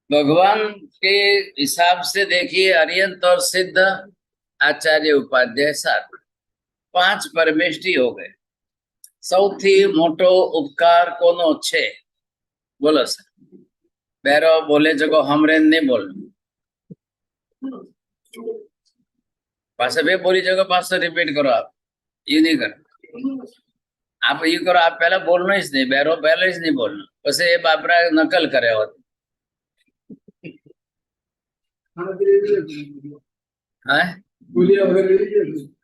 भगवान के हिसाब से देखिए, अरिहंत और सिद्ध, आचार्य, उपाध्याय, सात, पांच परमेष्टि हो गए। સૌથી મોટો ઉપકાર કોનો છે? બોલો સર। બેરો બોલે જગો हमरे नहीं बोलना। पासे बे बोली जगह पास रिपीट करो आप। ये नहीं करो आप, ये करो आप, पहले बोलना ही नहीं, बैरो पहले ही नहीं बोलना, बस ये बापरा नकल करे हो।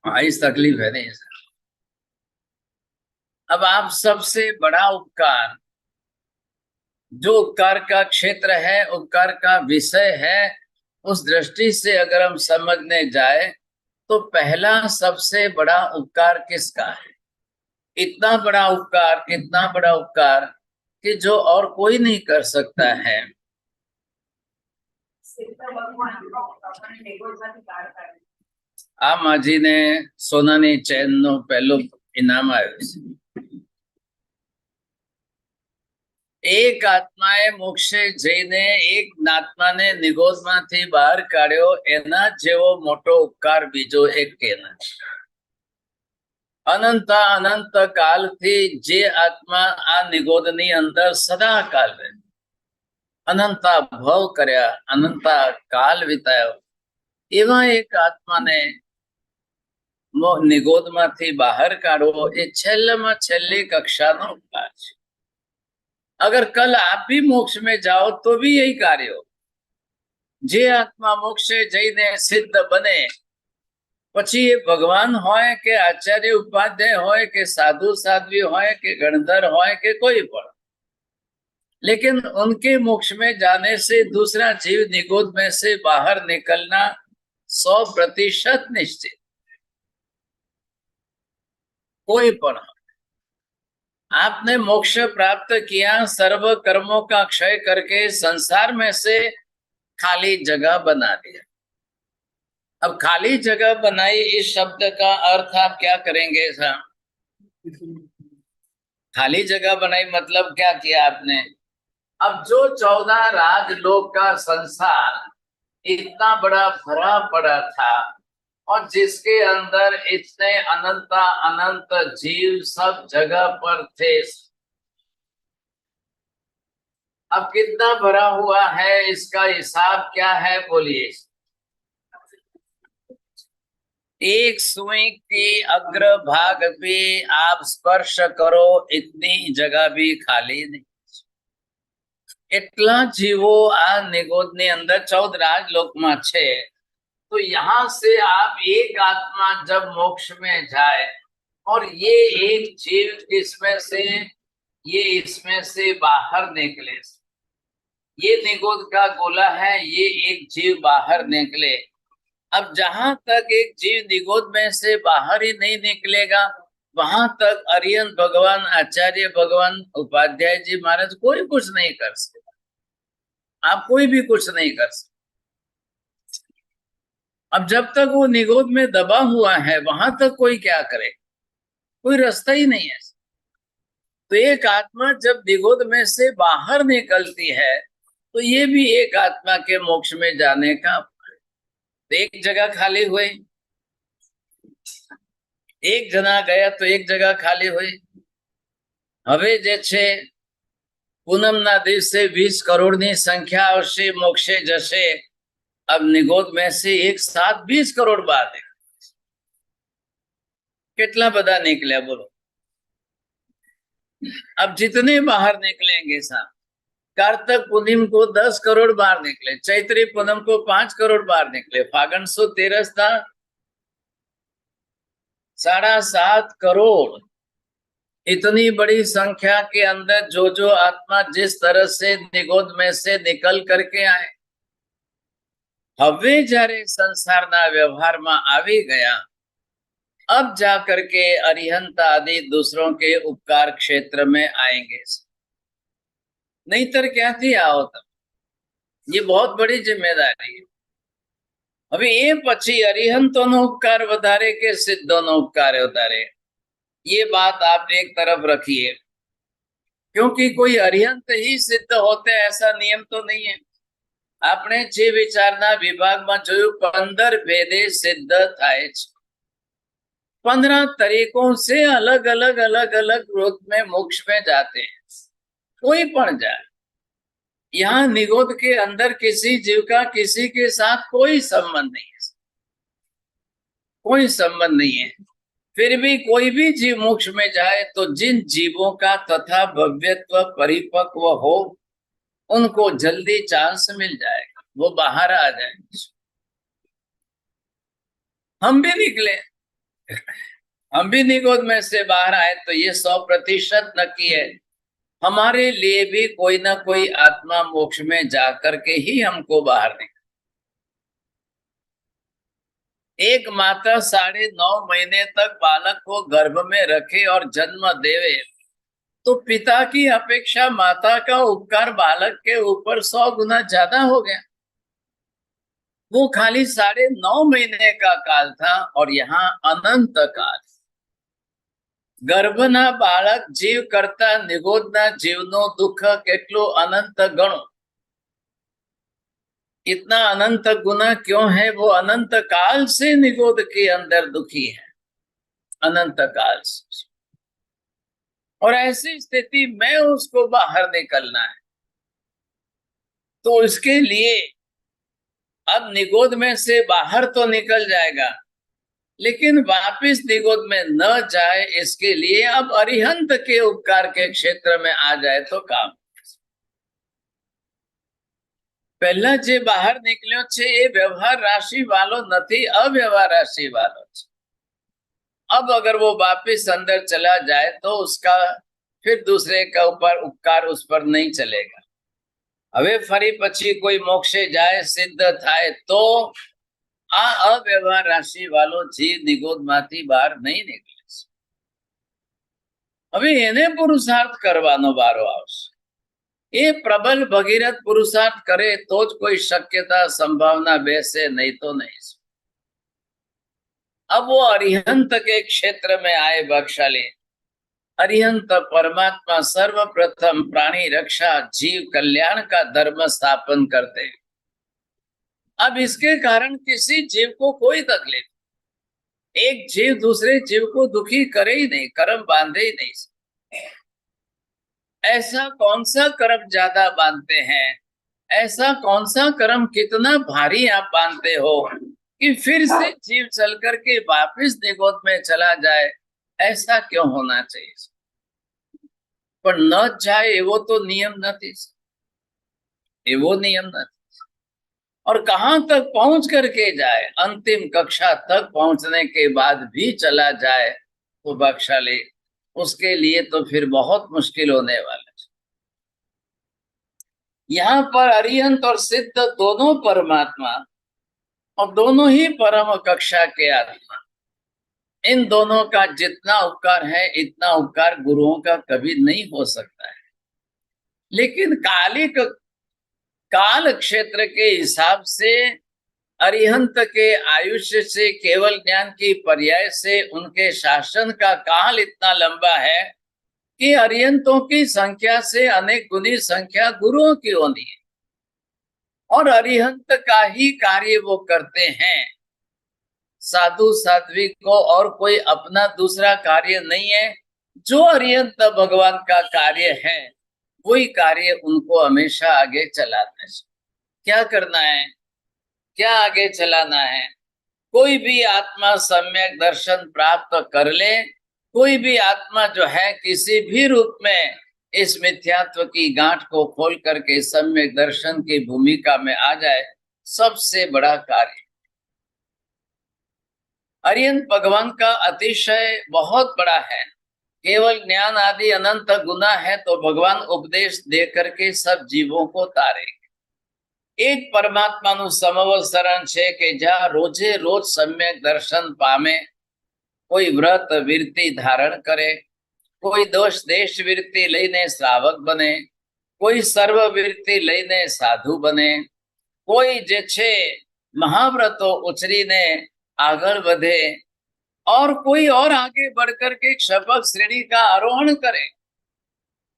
हाँ, इस तकलीफ है नहीं। अब आप सबसे बड़ा उपकार, जो उपकार का क्षेत्र है, उपकार का विषय है, उस दृष्टि से अगर हम समझने जाए तो पहला सबसे बड़ा उपकार किसका है? इतना बड़ा उपकार, इतना बड़ा उपकार कि जो और कोई नहीं कर सकता है। आ माझी ने सोनानी चैन नो पहलो इनाम आयो छे। एक आत्माए मोक्षे जईने एक आत्माने निगोदमांथी बहार काढ्यो, एना जेवो मोटो उपकार बीजो एक के નથી। अनंत अनंत काल थी जे आत्मा आ निगोदनी अंदर सदा काल रहे, अनंता भव कर्या, अनंता काल वितायो, एवा एक आत्मा ने निगोदमांथी बहार काढવો એ છેલ્લામાં છેલ્લી કક્ષાનો ઉપકાર છે। अगर कल आप भी मोक्ष में जाओ तो भी यही कार्य हो। जे आत्मा मोक्षे जईने सिद्ध बने, પછી એ ભગવાન હોય કે આચાર્ય ઉપાધ્યાય હોય કે साधु साध्वी હોય કે गणधर હોય કે कोई પણ, लेकिन उनके मोक्ष में जाने से दूसरा जीव निगोद में से बाहर निकलना 100% निश्चित। कोई पण, आपने मोक्ष प्राप्त किया, सर्व कर्मों का क्षय करके संसार में से खाली जगह बना दिया। अब खाली जगह बनाई, इस शब्द का अर्थ आप क्या करेंगे साहब? खाली जगह बनाई मतलब क्या किया आपने? अब जो 14 राजलोक का संसार इतना बड़ा भरा पड़ा था और जिसके अंदर इतने अनंत अनंत जीव सब जगह पर थे, अब कितना भरा हुआ है, इसका हिसाब क्या है बोलिए। एक सुई की अग्र भाग भी आप स्पर्श करो, इतनी जगह भी खाली नहीं। એટલા જીવો આ નિગોદની અંદર 14 રાજલોકમાં છે। तो यहाँ से आप एक आत्मा जब मोक्ष में जाए और ये एक जीव इसमें से, ये इसमें से बाहर निकले, ये निगोद का गोला है, ये एक जीव बाहर निकले। अब जहां तक एक जीव निगोद में से बाहर ही नहीं निकलेगा, वहां तक अरिहंत भगवान, आचार्य भगवान, उपाध्याय जी महाराज कोई कुछ नहीं कर सकते। आप कोई भी कुछ नहीं कर सकते। अब जब तक वो निगोद में दबा हुआ है, वहां तक कोई क्या करे? कोई रास्ता ही नहीं है। तो एक आत्मा जब निगोद में से बाहर निकलती है तो ये भी एक आत्मा के मोक्ष में जाने का, एक जगह खाली हुई, एक जना गया तो एक जगह खाली हुई। હવે જે છે પૂનમના દિવસે 20 કરોડની સંખ્યા આવશે, મોક્ષે જશે। अब निगोद में से एक साथ 20 करोड़ बाहर निकले। कितना बड़ा निकले बोलो। अब जितने बाहर निकलेंगे साहब, कार्तिक पूनम को 10 करोड़ बाहर निकले, चैत्री पूनम को 5 करोड़ बाहर निकले, फागण सो तेरस था 7.5 करोड़। इतनी बड़ी संख्या के अंदर जो जो आत्मा जिस तरह से निगोद में से निकल करके आए, હવે જ્યારે સંસારના વ્યવહારમાં આવી ગયા, अब जाकर के अरिहंत आदि दूसरों के उपकार क्षेत्र में आएंगे। नहींतर क्या थी आओ तब, ये बहुत बड़ी जिम्मेदारी है। अभी ये पछी अरिहंतोनो उपकार वधारे के सिद्धोनो उपकार वधारे, ये बात आप एक तरफ रखिए, क्योंकि कोई अरिहंत ही सिद्ध होते ऐसा नियम तो नहीं है। આપણે જે વિચારના વિભાગમાં જોયું 15 ભેદે સિદ્ધ થાય છે। 15 तरीकों से अलग अलग रूप में मोक्ष में जाते हैं, कोई पण जाए। यहाँ निगोद के अंदर किसी जीव का किसी के साथ कोई संबंध नहीं है, कोई संबंध नहीं है। फिर भी कोई भी जीव मोक्ष में जाए तो जिन जीवों का तथा भव्यत्व परिपक्व हो उनको जल्दी चांस मिल जाएगा, वो बाहर आ जाएंगे। हम भी निकले, हम भी निगोद में से बाहर आए तो ये 100% नक्की है, हमारे लिए भी कोई ना कोई आत्मा मोक्ष में जाकर के ही हमको बाहर निकाले। एक माता 9.5 महीने तक बालक को गर्भ में रखे और जन्म देवे तो पिता की अपेक्षा माता का उपकार बालक के ऊपर 100 गुना ज्यादा हो गया। वो खाली 9.5 महीने का काल था और यहाँ अनंत काल। गर्भना बालक जीव करता निगोदना जीवनो दुख केटलो अनंत गणो। इतना अनंत गुना क्यों है? वो अनंत काल से निगोद के अंदर दुखी है, अनंत काल से। और ऐसी स्थिति में उसको बाहर निकलना है तो इसके लिए अब निगोद में से बाहर तो निकल जाएगा लेकिन वापिस निगोद में न जाए, इसके लिए अब अरिहंत के उपकार के क्षेत्र में आ जाए तो काम। पहला जे बाहर निकल्यो छे ए व्यवहार राशि वालो नथी, अव्यवहार राशि वालो छे। अब अगर वो वापिस अंदर चला जाए तो उसका फिर दूसरे का ऊपर उपकार उस पर नहीं चलेगा। હવે ફરી પછી કોઈ મોક્ષે જાય સિદ્ધ થાય તો આ અવ્યવહાર રાશિ વાળો જીવ નિગોદમાંથી બહાર નહીં નીકળે છે। હવે એને પુરુષાર્થ કરવાનો વારો આવશે। એ પ્રબલ ભગીરથ પુરુષાર્થ કરે તો જ કોઈ શક્યતા સંભાવના બેસે, नहीं तो नहीं। अब वो अरिहंत के क्षेत्र में आए बक्षाली। अरिहंत परमात्मा सर्वप्रथम प्राणी रक्षा जीव कल्याण का धर्म स्थापन करते। अब इसके कारण किसी जीव को कोई तकलीफ, एक जीव दूसरे जीव को दुखी करे ही नहीं, कर्म बांधे ही नहीं। ऐसा कौन सा कर्म ज्यादा बांधते हैं, ऐसा कौन सा कर्म कितना भारी आप बांधते हो कि फिर से जीव चल करके वापिस निगोद में चला जाए? ऐसा क्यों होना चाहिए? पर न जाए एवो तो नियम नहीं, एवो नियम नहीं। और कहां तक पहुंच करके जाए? अंतिम कक्षा तक पहुंचने के बाद भी चला जाए तो बख्शाली, उसके लिए तो फिर बहुत मुश्किल होने वाला है। यहाँ पर अरिहंत और सिद्ध दोनों परमात्मा और दोनों ही परम कक्षा के आत्मा, इन दोनों का जितना उपकार है इतना उपकार गुरुओं का कभी नहीं हो सकता है। लेकिन कालिक काल क्षेत्र के हिसाब से अरिहंत के आयुष्य से, केवल ज्ञान की पर्याय से उनके शासन का काल इतना लंबा है कि अरिहंतों की संख्या से अनेक गुनी संख्या गुरुओं की होनी है और अरिहंत का ही कार्य वो करते हैं। साधु साध्वी को और कोई अपना दूसरा कार्य नहीं है। जो अरिहंत भगवान का कार्य है वही कार्य उनको हमेशा आगे चलाना है। क्या करना है, क्या आगे चलाना है? कोई भी आत्मा सम्यक दर्शन प्राप्त कर ले, कोई भी आत्मा जो है किसी भी रूप में इस मिथ्यात्व की गांठ को खोल करके सम्यक दर्शन की भूमिका में आ जाए, सबसे बड़ा कार्य। अरिहंत भगवान का अतिशय बहुत बड़ा है। केवल ज्ञान आदि अनंत गुना है तो भगवान उपदेश दे करके सब जीवों को तारेंगे। एक परमात्मा नु समवसरण छे के जहाँ रोजे रोज सम्यक दर्शन पामे, कोई व्रत वीरती धारण करे, कोई दोष देश वीरती लईने श्रावक बने, कोई सर्व वीरती लईने साधु बने, कोई जे छे महाव्रतो उचरीने आगळ वधे और कोई और आगे बढ़कर के शपथ श्रेणी का आरोहण करे।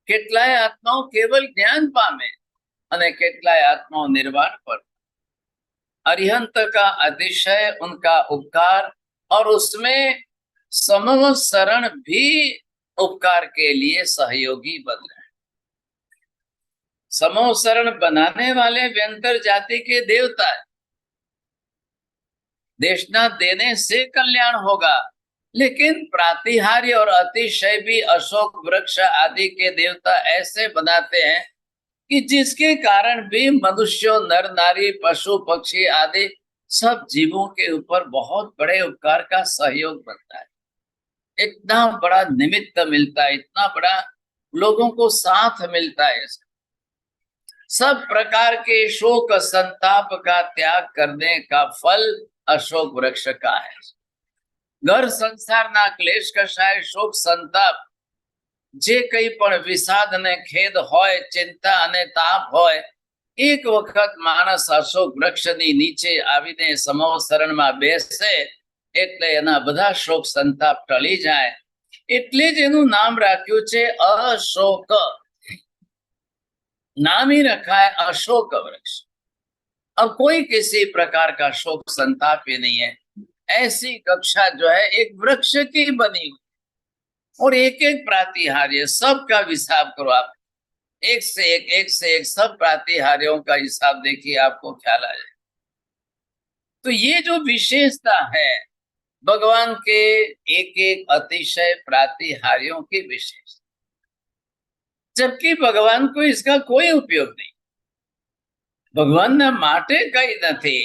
કેટલાય આત્માઓ केवल ज्ञान पामे અને કેટલાય આત્માઓ निर्वाण पर। अरिहंत का अतिशय उनका उपकार और उसमें समव शरण भी उपकार के लिए सहयोगी बन रहे। समव शरण बनाने वाले व्यंतर जाति के देवता है। देशना देने से कल्याण होगा, लेकिन प्रातिहार्य और अतिशय भी अशोक वृक्ष आदि के देवता ऐसे बनाते हैं कि जिसके कारण भी मनुष्यों, नर नारी, पशु पक्षी आदि सब जीवों के ऊपर बहुत बड़े उपकार का सहयोग बनता है। इतना बड़ा निमित्त मिलता है, इतना बड़ा लोगों को साथ मिलता है। सब प्रकार के शोक संताप का त्याग करने का फल अशोक वृक्ष का है। घर संसार ना क्लेश कशाय शोक संताप जे कई पण विषाद ने खेद होय, चिंता अने ताप होय, एक वखत मानस अशोक वृक्षनी नीचे आवीने समव शरणमां बेसे એટલે એના બધા શોક સંતાપ ટળી જાય। એટલે જ એનું નામ રાખ્યું છે અશોક। नाम ही रखा है अशोक वृक्ष। अब कोई किसी प्रकार का शोक संताप ही नहीं है। ऐसी कक्षा जो है एक वृक्ष की बनी हुई और एक एक प्रातिहार्य सबका हिसाब करो आप, एक से एक सब प्रातिहार्यों का हिसाब देखिए, आपको ख्याल आ जाए। तो ये जो विशेषता है भगवान के एक एक अतिशय प्रातिहार्यों की विशेषता, जबकि भगवान को इसका कोई उपयोग नहीं। भगवान ना माटे कई नहीं,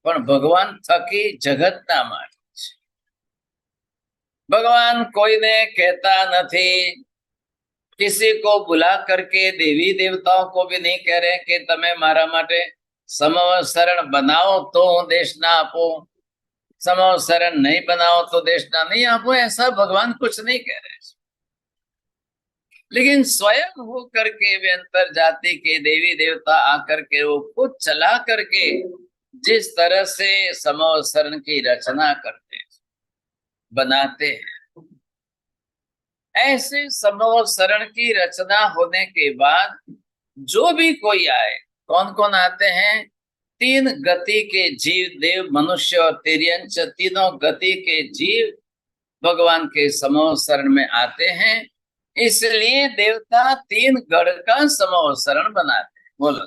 पण भगवान थकी जगत ना माटे। भगवान कोई ने कहता नहीं, किसी को बुला करके देवी देवताओं को भी नहीं कह रहे कि तमे मारा माटे समव शरण बनाओ तो देश ना आपो, समव शरण नहीं बनाओ तो देश ना नहीं आपो, ऐसा भगवान कुछ नहीं कह रहे। लेकिन स्वयं हो करके वे अंतर जाति के देवी देवता आकर के वो खुद चला करके जिस तरह से समव शरण की रचना करते बनाते हैं, ऐसे समव शरण की रचना होने के बाद जो भी कोई आए, कौन कौन आते हैं? 3 गति के जीव, देव, मनुष्य और तिर्यंच, तीनों गति के जीव भगवान के समव शरण में आते हैं। इसलिए देवता 3 गढ़ का समव शरण बनाते हैं। बोलो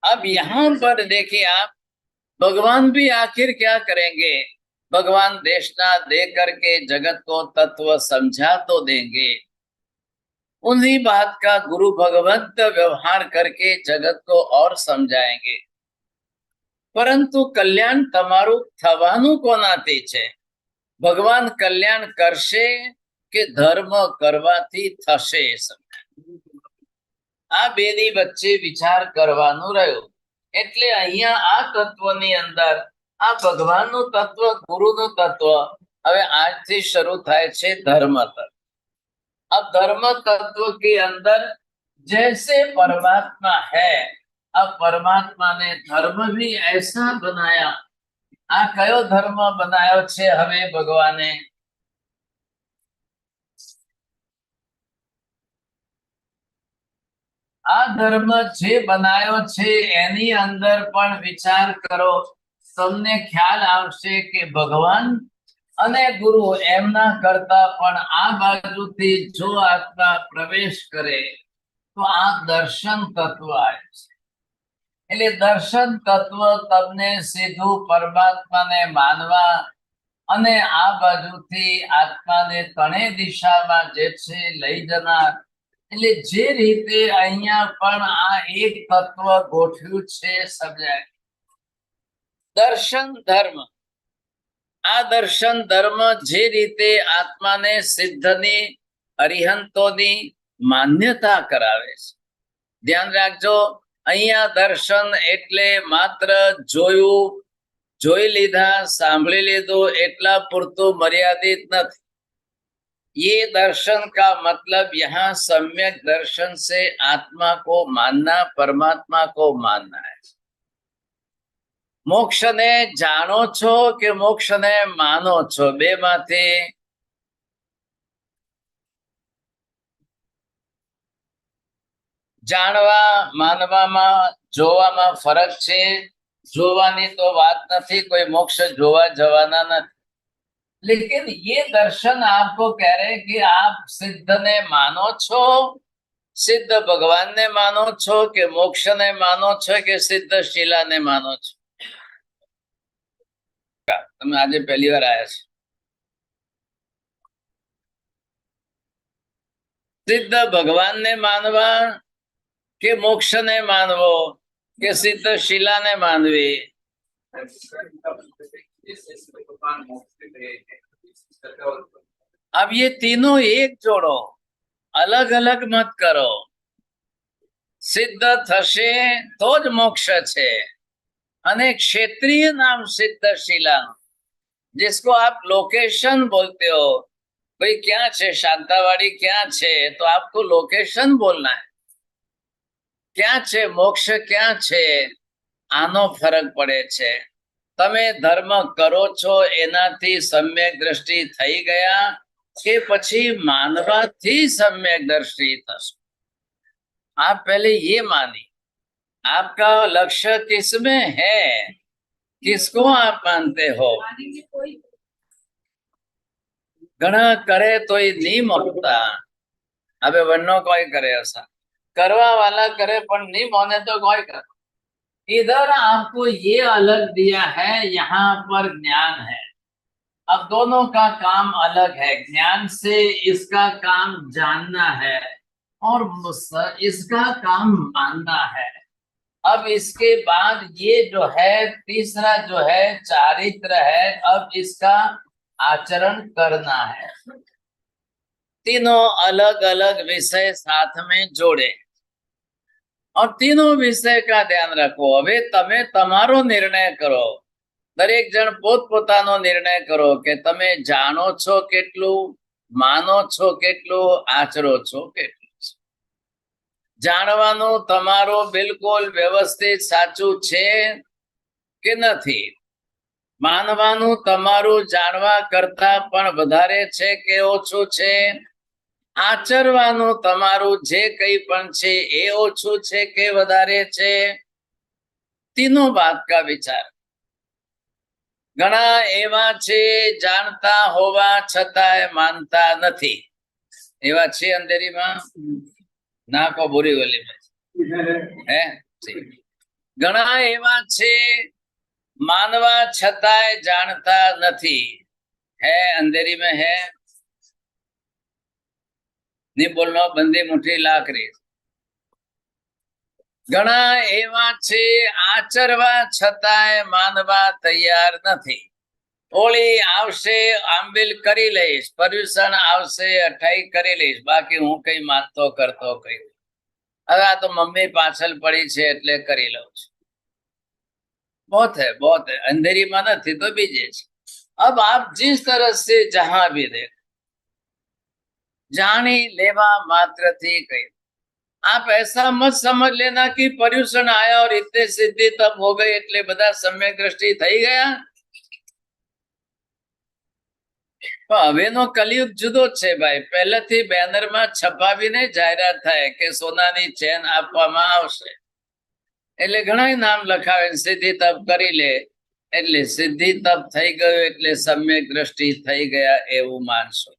अब यहाँ पर देखिए आप, भगवान भी आखिर क्या करेंगे? भगवान देशना दे करके जगत को तत्व समझा तो देंगे, उन्हीं बात का गुरु भगवंत व्यवहार करके जगत को और समझाएंगे। परंतु कल्याण तमारू थवानु कोनाथी छे? भगवान कल्याण करशे के धर्म करवाथी थशे? आ बेनी वच्चे विचार करवानुं रह्युं। એટલે અહીંયા આ તત્વની અંદર આ ભગવાનનું તત્વ, ગુરુનું તત્વ હવે આજથી શરૂ થાય છે ધર્મ તત્વ। अब धर्म तत्व के अंदर जैसे परमात्मा है, अब परमात्मा ने धर्म भी ऐसा बनाया। आ कयो धर्म बनायो छे हवे भगवाने? आ धर्म जे बनायो छे एनी अंदर पण विचार करो, तमने ख्याल आवशे के भगवान अने गुरु एमना करता पण आ बाजुथी जो आत्मा प्रवेश करे तो आ दर्शन तत्व आए। એટલે દર્શન તત્વ તમને સીધું પરમાત્માને માનવા અને આ બાજુથી આત્માને ત્રણેય દિશામાં જે છે લઈ જનાર, એટલે જે રીતે અહીંયા પણ આ એક તત્વ ગોઠવ્યું છે સમજાય। દર્શન ધર્મ, આ દર્શન ધર્મ જે રીતે આત્માને સિદ્ધની, અરિહંતોની માન્યતા કરાવે છે। ધ્યાન રાખજો, અહીંયા દર્શન એટલે માત્ર જોયું, જોઈ લીધા, સાંભળી લીધું એટલા પૂરતું મર્યાદિત નથી। ये दर्शन का मतलब यहाँ सम्यक दर्शन से आत्मा को मानना, परमात्मा को मानना है। મોક્ષને જાણો છો કે મોક્ષને માનો છો? બે માંથી જાણવા માનવામાં જોવામાં ફરક છે. જોવાની તો વાત નથી, કોઈ મોક્ષ જોવા જવાના નથી. लेकिन ये दर्शन आपको कह रहे कि आप सिद्ध ने मानो छो, सिद्ध भगवान ने मानो छो कि मोक्ष ने मानो छो कि सिद्ध शिला ने मानो छो? તમે આજે પહેલી વાર આયા છો. સિદ્ધ ભગવાન ને માનવા કે મોક્ષ ને માનવો કે સિદ્ધ શિલા ને માનવી? अब ये तीनों एक जोड़ो, अलग अलग मत करो. सिद्ध થશે તો જ મોક્ષ છે. અને क्षेत्रीय नाम सिद्ध शिला, जिसको आप लोकेशन बोलते हो, भाई क्या છે શાંતાવાડી, क्या છે? तो आपको लोकेशन बोलना है. क्या છે મોક્ષ, क्या છે? આનો ફરક પડે છે. તમે ધર્મ કરો છો એનાથી સમ્યક દ્રષ્ટિ થઈ ગયા કે પછી માનવાથી સમ્યક દ્રષ્ટિ થશે? आप पहले ये मानी, आपका लक्ष्य किसमें है, किसको आप मानते हो? ઘણા કરે તોય નહીં માનતા. હવે વનનો કોઈ કરે ऐसा, करवा वाला करे पर नहीं माने तो कोई करे. इधर आपको ये अलग दिया है, यहाँ पर ज्ञान है. अब दोनों का काम अलग है. ज्ञान से इसका काम जानना है और इसका काम मानना है. अब इसके बाद ये जो है तीसरा जो है चारित्र है, अब इसका आचरण करना है. तीनों अलग अलग विषय साथ में जोड़े और तीनों विषय का ध्यान रखो. હવે તમે તમારો નિર્ણય કરો. દરેક જણ પોતપોતાનો નિર્ણય કરો કે તમે જાણો છો કેટલું, માનો છો કેટલું, આચરો છો કેટલું. જાણવાનું તમારું બિલકુલ વ્યવસ્થિત સાચું છે કે નથી? માનવાનું તમારું જાણવા કરતા પણ વધારે છે કે ઓછું છે? આચરવાનું તમારું જે કંઈ પણ છે એ ઓછું છે કે વધારે છે? तीनों बात का विचार. ઘણા એવા છે જાણતા હોવા છતાંય માનતા નથી. એવા છે અંધેરીમાં? નાકો બોરીવલીમાં હે? ઘણા એવા છે માનવા છતાંય જાણતા નથી. है अंधेरी में है? नहीं बोलना, बंदी मुट्ठी लाकरी. ઘણા એવા છે આચરવા છતાંય માનવા તૈયાર નથી. હોળી આવશે, આંબિલ કરી લઈશ, પર્યુષણ આવશે, અઠાઈ કરી લઈશ, બાકી હું કઈ માનતો કરતો કઈ. હવે આ તો મમ્મી પાછળ પડી છે એટલે કરી લઉં છું. बहुत है, बहुत है. अंधेरी में नहीं तो बीजे. अब आप जिस तरह से जहां भी देख, जानी लेवा मात्र थी कही. आप ऐसा मत समझ लेना कि पर्यूषण आया और इतने सिद्धि तब हो गई એટલે બધા सम्यक दृष्टि થઈ ગયા. હવેનો કલિયુગ જુદો છે ભાઈ. પહેલેથી બેનરમાં છપાવીને જાહેરાત થાય કે સોનાની ચેન આપવામાં આવશે, એટલે ઘણા નામ લખાવે, સિદ્ધિ તપ કરી લે એટલે સિદ્ધિ તપ થઈ ગયું એટલે સમ્યક દ્રષ્ટિ થઈ ગયા એવું માનશો.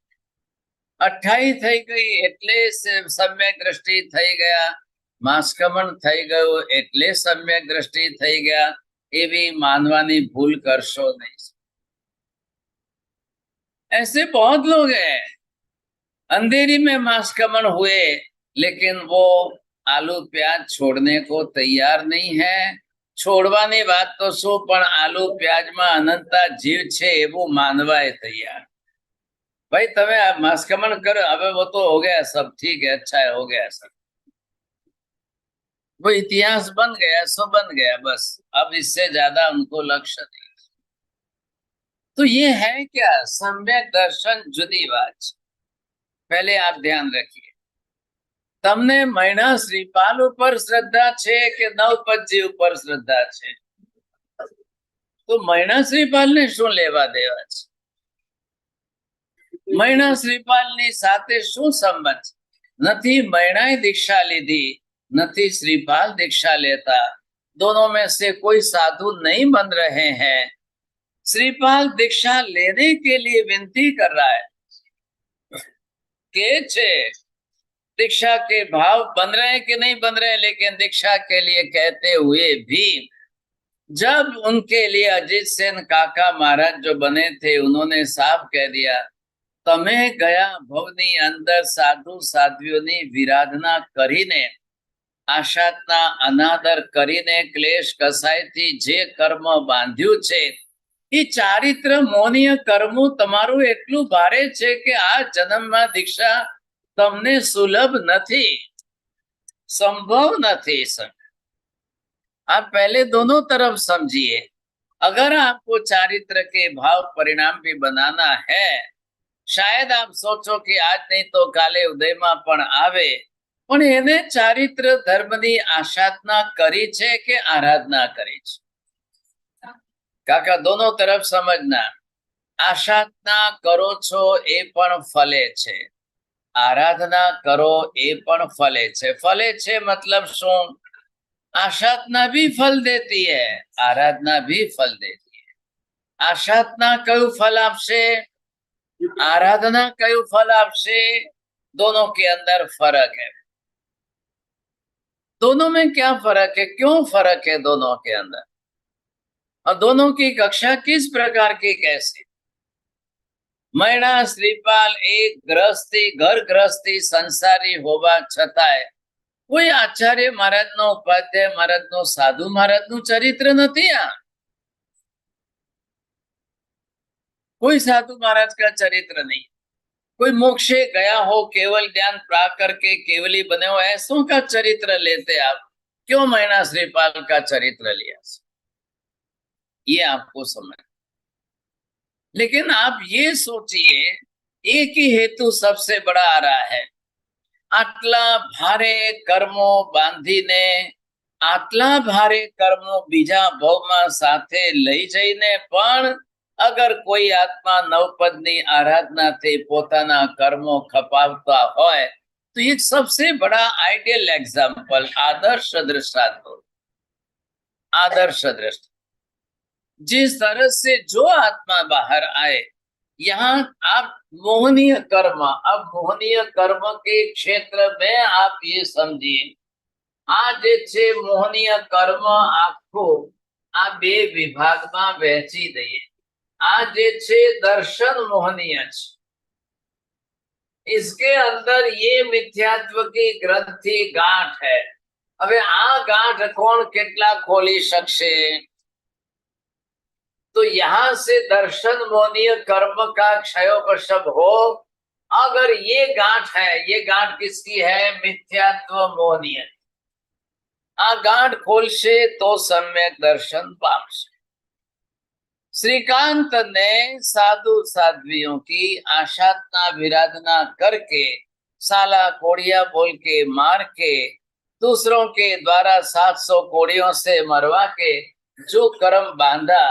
અઠાઈ થઈ ગઈ એટલે સમ્યક દ્રષ્ટિ થઈ ગયા, માસ્કમણ થઈ ગયું એટલે સમ્યક દ્રષ્ટિ થઈ ગયા, એવી માનવાની ભૂલ કરશો નહીં. ऐसे बहुत लोग हैं अंधेरी में मास्कमण हुए लेकिन वो आलू प्याज छोड़ने को तैयार नहीं है. छोड़वानी बात तो शू, पण आलू प्याज में अनंता जीव छे एवं मानवाए तैयार. भाई तमे मास्कमण करो, अब वो तो हो गया सब ठीक है, अच्छा है, हो गया सब, वो इतिहास बन गया, सो बन गया बस. अब इससे ज्यादा उनको लक्ष्य नहीं. तो ये है क्या? सम्यक दर्शन जुदी बात. पहले आप ध्यान रखिए, तमने महीना श्रीपाल ऊपर श्रद्धा छे के नवपतजी ऊपर श्रद्धा छे? તો મૈણા શ્રીપાલને શું લેવા દેવા છે? મૈણા શ્રીપાલની સાથે શું સંબંધ? નથી મૈણાએ दीक्षा લીધી, નથી श्रीपाल दीक्षा लेता, दोनों में से कोई साधु नहीं बन रहे हैं। श्रीपाल दीक्षा लेने के लिए विनती कर रहा है के छे दीक्षा के भाव बन रहे हैं कि नहीं बन रहे हैं, लेकिन दीक्षा के लिए कहते हुए भी जब उनके लिए अजीत सेन काका महाराज जो बने थे, उन्होंने साफ कह दिया, तमे गया भवनी अंदर साधु साध्वीओनी विराधना करीने, आशातना अनादर करीने, क्लेश कसायथी जे कर्म बांध्યું છે, એ ચારિત્ર મૌનીય કર્મો તમારું એટલું ભારે છે કે આ જન્મમાં દીક્ષા તમને સુલભ નથી, संभव नहीं। आप पहले दोनों तरफ समझिए। अगर आपको चारित्र के भाव परिणाम भी बनाना है, शायद आप सोचो कि आज नहीं तो काले उदय में पण आवे, पण एने चारित्र धर्मनी आशाधना करी छे के आराधना करी छे? काका दोनों तरफ समझना। आशाधना करो छो ए पण फले छे, आराधना करो ए पण फले छे। फले छे मतलब शू? आशाधना भी फल देती है, आराधना भी फल देती है। आशाधना कयु फल आपसे, आराधना कयु फल आपसे? दोनों के अंदर फर्क है। दोनों में क्या फर्क है, क्यों फर्क है दोनों के अंदर, और दोनों की कक्षा किस प्रकार की कैसी? મૈણા શ્રીપાલ એક ગ્રસ્તી, ઘર ગ્રસ્તી સંસારી હોવા છતાંય કોઈ આચાર્ય મહારાજનો, ઉપાધ્યાય મહારાજનો, સાધુ મહારાજનું ચરિત્ર નથી। આ कोई साधु महाराज का चरित्र नहीं। कोई मोक्षे गया हो, केवल ज्ञान प्राप्त करके केवली बने हो, ऐसों का चरित्र लेते आप। क्यों मैणा श्रीपाल का चरित्र लिया, ये आपको समझ। लेकिन आप ये सोचिए, एक ही हेतु सबसे बड़ा आ रहा है। आटला भारे कर्मो बांधीने, आटला भारे कर्मो बीजा भवमां साथे लई जईने पण अगर कोई आत्मा नवपदनी आराधना थी पोताना कर्मो खपावता होय तो ये सबसे बड़ा आइडियल एग्जाम्पल, आदर्श दृष्टांत। आदर्श दृष्टांत जिस तरह से जो आत्मा बाहर आए, यहाँ आप मोहनीय कर्म, अब मोहनीय कर्म के क्षेत्र में आप ये समझिए, आज छे मोहनीय कर्म आखो आ बे विभाग में वहेंची दईए। आज छे दर्शन मोहनीय छे, इसके अंदर ये मिथ्यात्व की ग्रंथि गांठ है। अबे आ गांठ कौन केटला खोली शकशे? तो यहां से दर्शन मोहनीय कर्म का क्षयोपशम हो। अगर ये गांठ है, ये गांठ किसकी है? मिथ्यात्व मोहनीय। आ गांठ खोलशे तो सम्यक दर्शन पामशे। श्रीकांत ने साधु साध्वियों की आशाधना विराधना करके, साला कोड़िया बोल के मार के, दूसरों के द्वारा 700 कोड़ियों से मरवा के जो कर्म बांधा,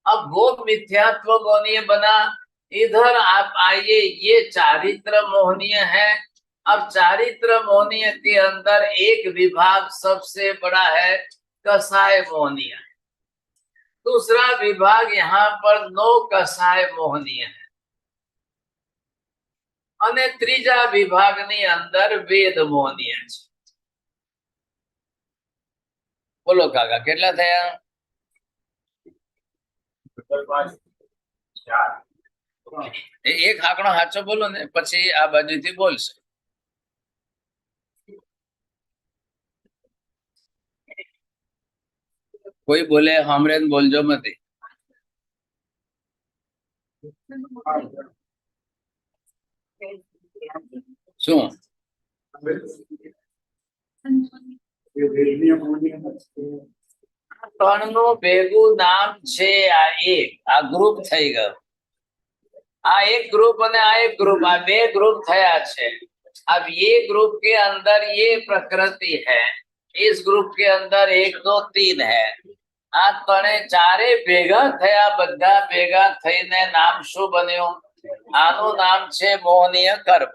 अब वो मिथ्यात्व मोहनीय बना। इधर आप आइए, ये चारित्र मोहनीय है। अब चारित्र मोहनीय के अंदर एक विभाग सबसे बड़ा है कसाय मोहनीय, दूसरा विभाग यहाँ पर नो कसाय मोहनीय है, અને ત્રીજા વિભાગની અંદર વેદ મોહનીય છે। બોલો કાકા કેટલા થયા? એક આંકડો સાચો બોલો ને પછી આ બાજુથી બોલશે। કોઈ બોલે સાંભળે ને બોલજો મતી। શું ત્રણનું ભેગું નામ છે આ એક, આ ગ્રુપ થઈ ગયું। आ एक ग्रुप અને આ એક ग्रुप, आ બે ग्रुप થયા છે। अब ये ग्रुप के अंदर ये प्रकृति है, इस ग्रुप के अंदर 1 2 3 है। આ ત્રણે ચારે ભેગા થયા, બધા ભેગા થઈને નામ શું બન્યું? આનું નામ છે મોહનીય કર્મ.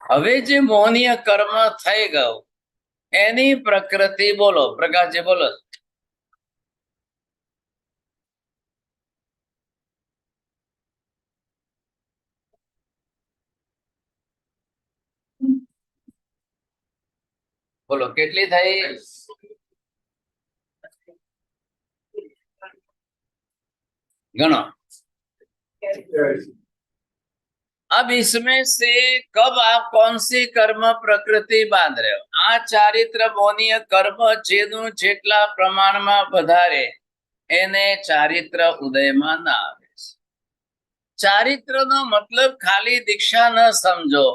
હવે જે મોહનીય કર્મ થઈ ગયું એની પ્રકૃતિ બોલો, પ્રકાશજી બોલો. બોલો કેટલી થઈ? गणो। अब इसमें से कब आप कौन सी कर्म प्रकृति बांध रहे हो? आ चारित्र मोनीय कर्म जेनु जेटला प्रमाण में વધારે એને ચારિત્ર ઉદયમાં ના આવે. ચારિત્ર નો મતલબ ખાલી દીક્ષા ન સમજો,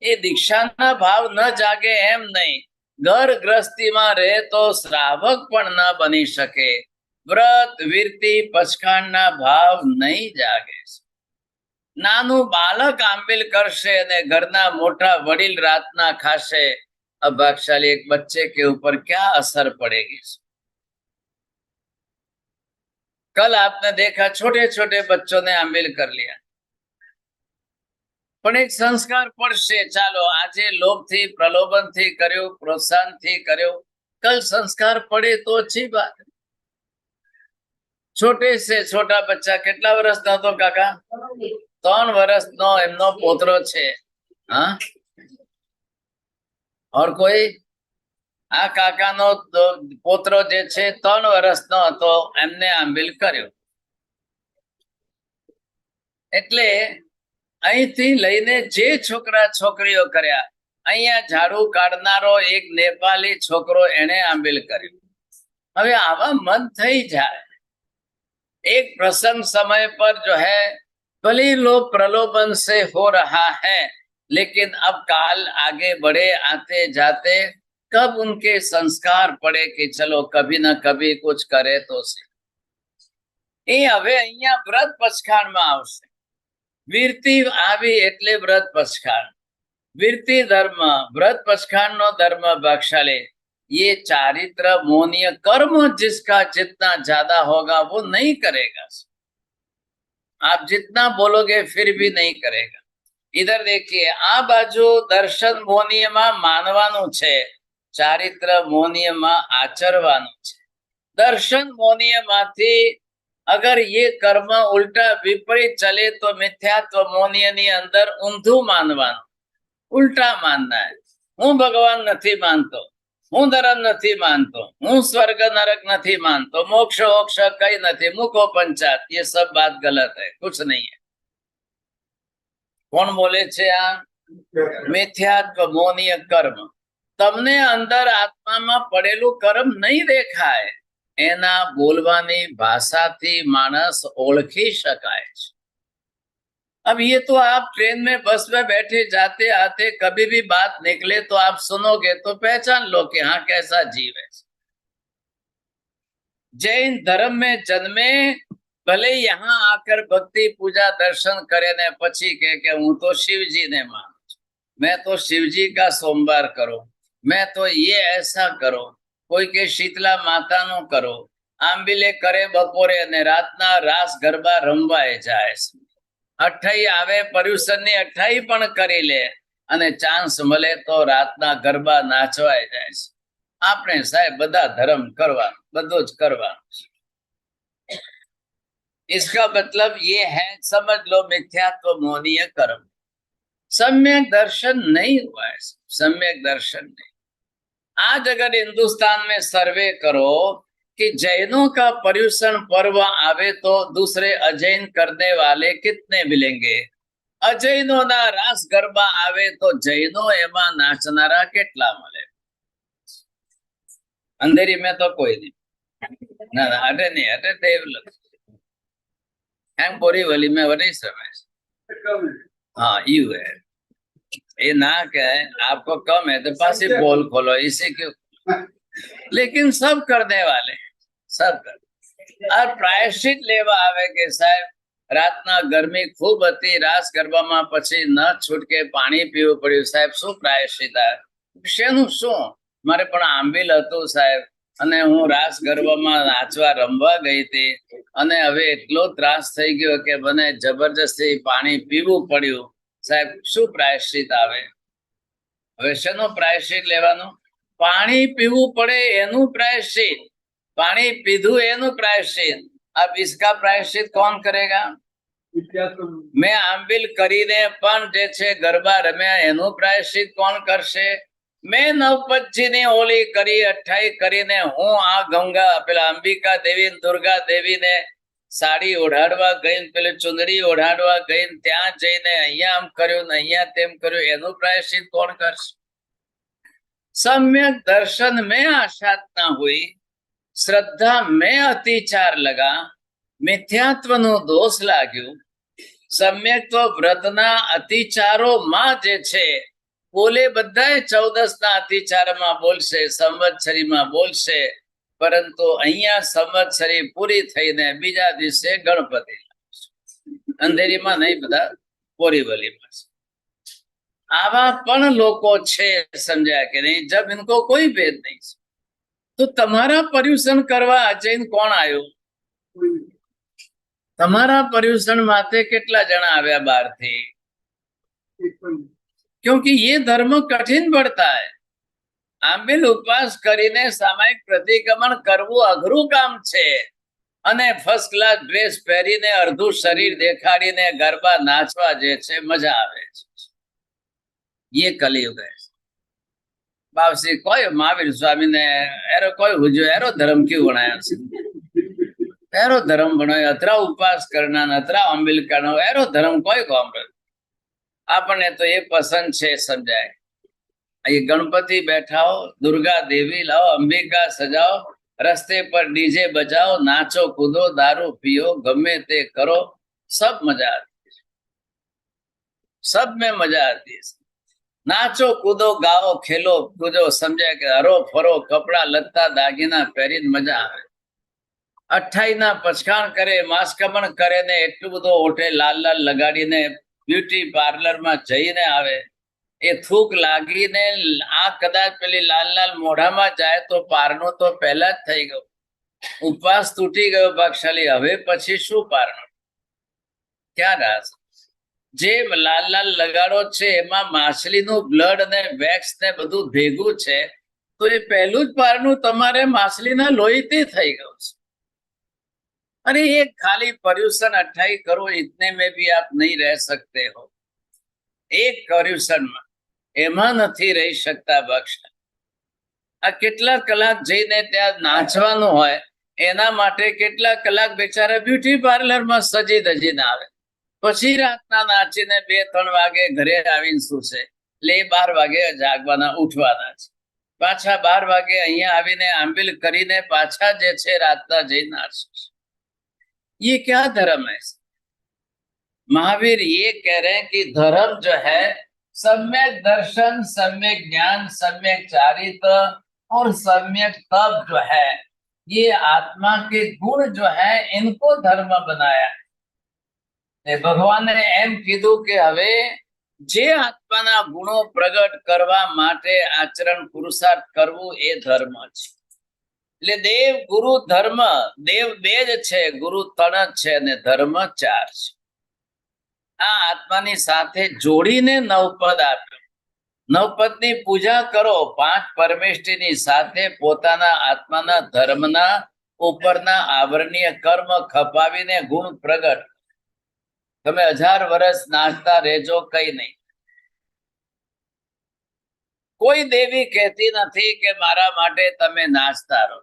એ દીક્ષાના ભાવ ન જાગે એમ નહીં. ઘર ગ્રસ્તીમાં રહે તો શ્રાવક પણ ન બની શકે. વ્રત વીરતી પચખાણના ભાવ નહીં જાગે. નાનું બાળક આંબીલ કરશે અને ઘરના મોટા વડીલ રાતના ખાશે, અભાગશાળી એક બચ્चे के ऊपर क्या असर पड़ेगी? कल आपने देखा छोटे छोटे बच्चों ने आंबील कर लिया, પણ એક સંસ્કાર પડશે. ચાલો આજે લોભથી પ્રલોભનથી કર્યો, પ્રોત્સાહનથી કર્યો, કલ સંસ્કાર પડે તો अच्छी बात. छोटे से छोटा बच्चा કેટલા વર્ષનો હતો કાકા? 3 વર્ષનો એમનો પોતરો છે. હા, ઓર કોઈ? આ કાકાનો પોતરો જે છે 3 વર્ષનો હતો, એમને આંબીલ કર્યો. એટલે અહીંથી લઈને જે છોકરા છોકરીઓ કર્યા, અહીંયા ઝાડુ કાઢનારો એક નેપાળી છોકરો એને આંબીલ કર્યું. હવે આવા મન થઈ જાય. एक प्रसंग समय पर जो है भले लोग प्रलोभन से हो रहा है, लेकिन अब काल आगे बढ़े आते जाते कब उनके संस्कार पड़े कि चलो कभी न कभी कुछ करे तो से. એ હવે અહીંયા વ્રત પચખાણમાં આવશે. વીરતી આવી એટલે વ્રત પચખાણ. વીરતી ધર્મ, વ્રત પચખાણનો ધર્મ ભાગશાળી. ये चारित्र मोहनीय कर्म जिसका जितना ज्यादा होगा वो नहीं करेगा. आप जितना बोलोगे फिर भी नहीं करेगा. इधर देखिए, आ बाजू दर्शन मोहनीय में मानवानु छे, चारित्र मोहनीय में आचरवानु छे. दर्शन मोहनीय माथी अगर ये कर्म उल्टा विपरीत चले तो मिथ्यात्व मोहनीय नी अंदर ऊंधू मानवानु, उल्टा मानना है. हूँ भगवान नहीं मानतो, हूँ धर्म नहीं मानतो, हूँ स्वर्ग नरक नहीं मानतो, मोक्ष वोक्ष कई नहीं, मुको पंचायत, ये सब बात गलत है, कुछ नहीं है. कौन बोले छे आ? मिथ्यात्व मोहनीय कर्म. तमने अंदर आत्मा में पड़ेलू कर्म नहीं देखाय, एना बोलवानी भाषाथी मानस ओळखी शकाय छे. अब ये तो आप ट्रेन में बस में बैठे जाते आते कभी भी बात निकले तो आप सुनोगे तो पहचान लो कि हाँ कैसा जीव है. जैन धर्म में जन्मे, भले यहाँ आकर भक्ति पूजा दर्शन करे ने पछी के हूँ तो शिवजी ने मानु, मैं तो शिवजी का सोमवार करो, मैं तो ये ऐसा करो, कोई के शीतला माता नो करो, आंबीले करे बपोरे ने रातना रास गरबा रमवाए जाए. 28 आवे पर्यूषणनी 28 पण करी ले अने चांस मळे तो रातना गरबा नाचवाय जाय छे. आपणे साहेब बधा धर्म करवा, बधो ज करवा. इसका मतलब ये है, समझ लो, मिथ्यात्व मोहनीय कर्म. सम्यक दर्शन नहीं हुआ है, सम्यक दर्शन नहीं. आज अगर हिंदुस्तान में सर्वे करो कि जैनों का पर्यूषण पर्व आवे तो दूसरे अजैन करने वाले कितने मिलेंगे? अजैनों ना रास गरबा आवे तो जैनो एमा नाचनारा केटला मळे? अंधेरी में तो कोई नहीं. ना ना अटे नहीं, अटे देवलक हम बोरीवली में वही समय. हाँ यू है, ये ना कहे आपको कम है तो पास ही बोल खोलो, इसे क्यों? लेकिन सब करने वाले, सब कर. और प्रायश्चित लेवा आवे के साहेब रातना गर्मी खूब हती, रास गरबामां पछी न छूटके पाणी पीवुं पड्युं. साहेब शुं प्रायश्चित? शेनुं शुं? मारे पण आंबील हतुं साहेब, અને હું રાસ ગરબામાં નાચવા રમવા ગઈ હતી અને હવે એટલો ત્રાસ થઈ ગયો કે મને જબરજસ્તી પાણી પીવું પડ્યું. સાહેબ શું પ્રાયશ્ચિત આવે? હવે શેનો પ્રાયશ્ચિત લેવાનું? પાણી પીવું પડે એનું પ્રાયશ્ચિત, પાણી પીધું એનું પ્રાયશ્ચિત. अब इसका प्रायश्चित कौन करेगा? મેં આંબિલ કરીને પણ જે છે ગરબા રમ્યા એનું પ્રાયશ્ચિત કોણ કરશે? મેં નવપતજીની હોળી કરી, અઠ્ઠાઈ કરીને હું આ ગંગા પેલા અંબિકા દેવી દુર્ગા દેવીને સાડી ઓઢાડવા ગઈ, પેલી ચુંદડી ઓઢાડવા ગઈ, ત્યાં જઈને અહીંયા આમ કર્યું ને અહીંયા તેમ કર્યું, એનું પ્રાયશ્ચિત કોણ કરશે? सम्यक दर्शन में आशात ना हुई, श्रद्धा में अतिचार लगा, मिथ्यात्व नो दोष लाग्यो. सम्यक तो વ્રતના અતિચારોમાં જે છે બોલે, બધાય 14 અતિચારમાં બોલશે, સંવત્સરીમાં બોલશે, પરંતુ અહીંયા સંવત્સરી પૂરી થઈને બીજા દિવસે ગણપતિ અંધેરીમાં નહીં, બધા બોરીવલીમાં છે. આવા પણ લોકો છે, સમજ્યા કે નહીં? જબ ઇનકો કોઈ ભેદ નહીં. તો તમારા પર્યુષણ કરવા અજૈન કોણ આવ્યો? તમારા પર્યુષણ માટે કેટલા જણા આવ્યા બહારથી? क्योंकि ये धर्म कठिन पड़ता है. આંબિલ ઉપવાસ કરીને સામાયિક પ્રતિક્રમણ કરવું અઘરું કામ છે, અને ફર્સ્ટ ક્લાસ ડ્રેસ પહેરીને અડધું શરીર દેખાડીને ગરબા નાચવા જે છે મજા આવે છે. ये कलयुग है. बाबसी कोई महावीर स्वामी ने एरो कोई हुजो एरो धर्म क्यों बनाया? एरो धर्म बनाया, अतरा उपवास करना, अतरा अम्बिल करना, एरो धर्म कोई काम कर. आपने तो ये पसंद है, समझाए. ये गणपति बैठाओ, दुर्गा देवी लाओ, अंबिका सजाओ, रस्ते पर डीजे बजाओ, नाचो कूदो, दारू पियो, गमे ते करो, सब मजा आती है, सब में मजा आती है. नाचो कूदो, गाओ, खेलो कूदो, समझे के हरो फरो, कपड़ा लत्ता दागीना पहरी मजा आवे. 28 ना पचखाण करे, मास्कमण करे ने एटલું બધું ઓઠે લાલ લાલ લગાડીને બ્યુટી પાર્લરમાં જઈને આવે, એ થૂક લાગીને આ કદાચ પેલી લાલ લાલ મોઢામાં જાય તો પારણું તો પહેલા જ થઈ ગયું. ઉપવાસ તૂટી ગયો ભાગશાળી, હવે પછી શું પારણું? ક્યાં રાસ? જે લાલ લાલ લગાડો છે એમાં માછલીનું બ્લડ ને વેક્સ ને બધું ભેગું છે, તો એ પહેલું જ પારણું તમારે માછલીના લોહીથી થઈ ગયું છે. अरे ये खाली पर्यूषण 28 करो, इतने में भी आप नहीं रह सकते हो. एक पर्यूषण में एमा नहीं रही सकता बक्ष. आ કેટલા કલાક જઈને ત્યાં નાચવાનું હોય, એના માટે કેટલા કલાક બેચારા બ્યુટી પાર્લરમાં સજી ધજીને આવે, પછી રાતના નાચીને 2-3 વાગે ઘરે આવીને સૂશે, એટલે 12 વાગે જાગવાના ઉઠવાના છે, પાછા 12 વાગે અહીંયા આવીને આંબિલ કરીને પાછા જે છે રાતના જઈને નાચશે. ये क्या धर्म है? महावीर ये कह रहे हैं कि धर्म जो है सम्यक दर्शन, सम्यक ज्ञान, सम्यक चारित्र और सम्यक तप जो है, ये आत्मा के गुण जो है इनको धर्म बनाया है. भगवान ने एम कीधु के हवे जे आत्माना गुणो प्रगट करवा माटे आचरण पुरुषार्थ करवू ए धर्म छे. એટલે દેવ ગુરુ ધર્મ, દેવ 2 જ છે, ગુરુ 3 જ છે અને ધર્મ 4 છે. આ આત્માની સાથે જોડીને નવપદ આપ્યું. નવપદની પૂજા કરો, 5 પરમેષ્ઠીની સાથે પોતાના આત્માના ધર્મના ઉપરના આવરણીય કર્મ ખપાવીને ગુણ પ્રગટ. તમે 1000 વર્ષ નાચતા રહેજો, કઈ નહીં. કોઈ દેવી કહેતી નથી કે મારા માટે તમે નાચતા રહો.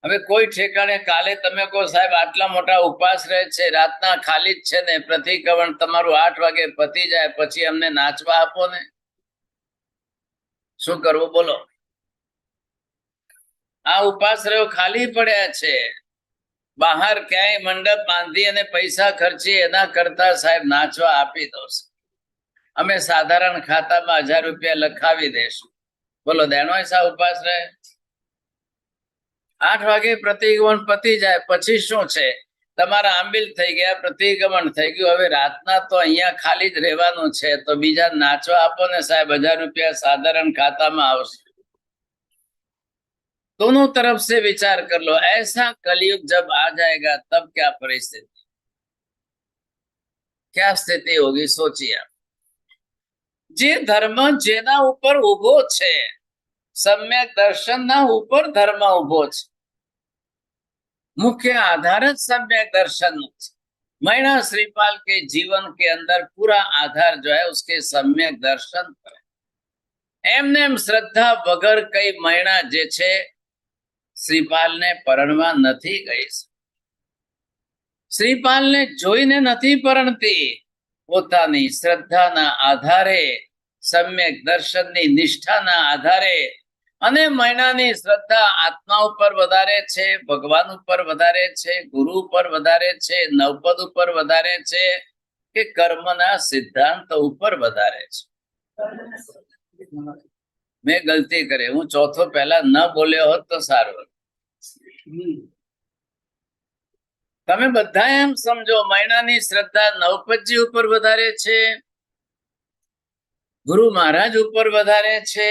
હવે કોઈ ઠેકાણે કાલે તમે કહો સાહેબ આટલા મોટા ઉપવાસ રહે છે, રાતના ખાલી જ છે ને, પ્રતિક્રમણ તમારું 8 વાગે પતી જાય પછી અમને નાચવા આપો ને, શું કરવું બોલો? આ ઉપવાસ રહ્યો ખાલી પડ્યા છે, બહાર ક્યાંય મંડપ બાંધી અને પૈસા ખર્ચી એના કરતા સાહેબ નાચવા આપી દો. અમે સાધારણ ખાતામાં 1000 રૂપિયા લખાવી દેશું, બોલો દેણો સા ઉપવાસ રહે. 8 વાગે પ્રતિક્રમણ પતી જાય પછી શું છે, તમારા આંબિલ થઈ ગયા, પ્રતિક્રમણ થઈ ગયું, હવે રાતના તો અહીંયા ખાલી જ રહેવાનું છે, તો બીજા નાચવા આપો ને સાહેબ, 1000 રૂપિયા સાધારણ ખાતામાં આવશે. दोनों तरफ से विचार कर लो। ऐसा कलयुग जब आ जाएगा तब क्या परिस्थिति, क्या स्थिति होगी, सोचिए आप। જે ધર્મ જેના ઉપર ઉભો છે, સમ્યક દર્શનના ઉપર ધર્મ ઉભો છે, मुख्य आधार सम्यक दर्शन। मैणा श्रीपाल के जीवन के अंदर पूरा आधार जो है उसके सम्यक दर्शन पर। एमने एम श्रद्धा वगर कई मैणा जे छे श्रीपाल ने परણવા નથી ગઈ। श्रीपाल ने જોઈને નથી પરણતી, પોતાની શ્રદ્ધાના આધારે, સમ્યક દર્શનની નિષ્ઠાના આધારે। અને મૈણાની શ્રદ્ધા આત્મા ઉપર વધારે છે, ભગવાન ઉપર વધારે છે, ગુરુ ઉપર વધારે છે, નવપદ ઉપર વધારે છે કે કર્મના સિદ્ધાંત ઉપર વધારે છે? મેં ગલતી કરી, હું ચોથો પહેલા ન બોલ્યો હોત તો સારું। તમે બધા એમ સમજો, મૈણાની શ્રદ્ધા નવપદજી ઉપર વધારે છે, ગુરુ મહારાજ ઉપર વધારે છે,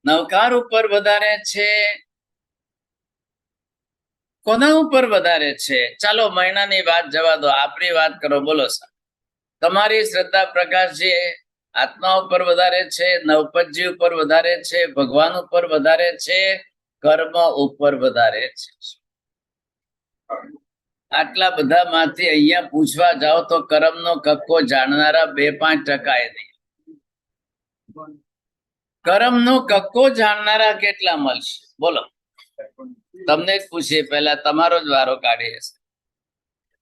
નવકાર ઉપર વધારે છે, કોના ઉપર વધારે છે? ચાલો મૈણાની વાત જવા દો, આપણી વાત કરો। બોલો સાહેબ, તમારી શ્રદ્ધા પ્રકાશજી આત્મા ઉપર વધારે છે, નવપદજી ઉપર વધારે છે, ભગવાન ઉપર વધારે છે, કર્મ ઉપર વધારે છે? આટલા બધા માંથી અહીંયા પૂછવા જાઓ તો કર્મનો કક્કો જાણનારા 2-5% નહીં। કર્મનો કક્કો જાણનારા કેટલા મળશે? બોલો, તમને જ પૂછીએ, પહેલા તમારો જ વારો કાઢીએ।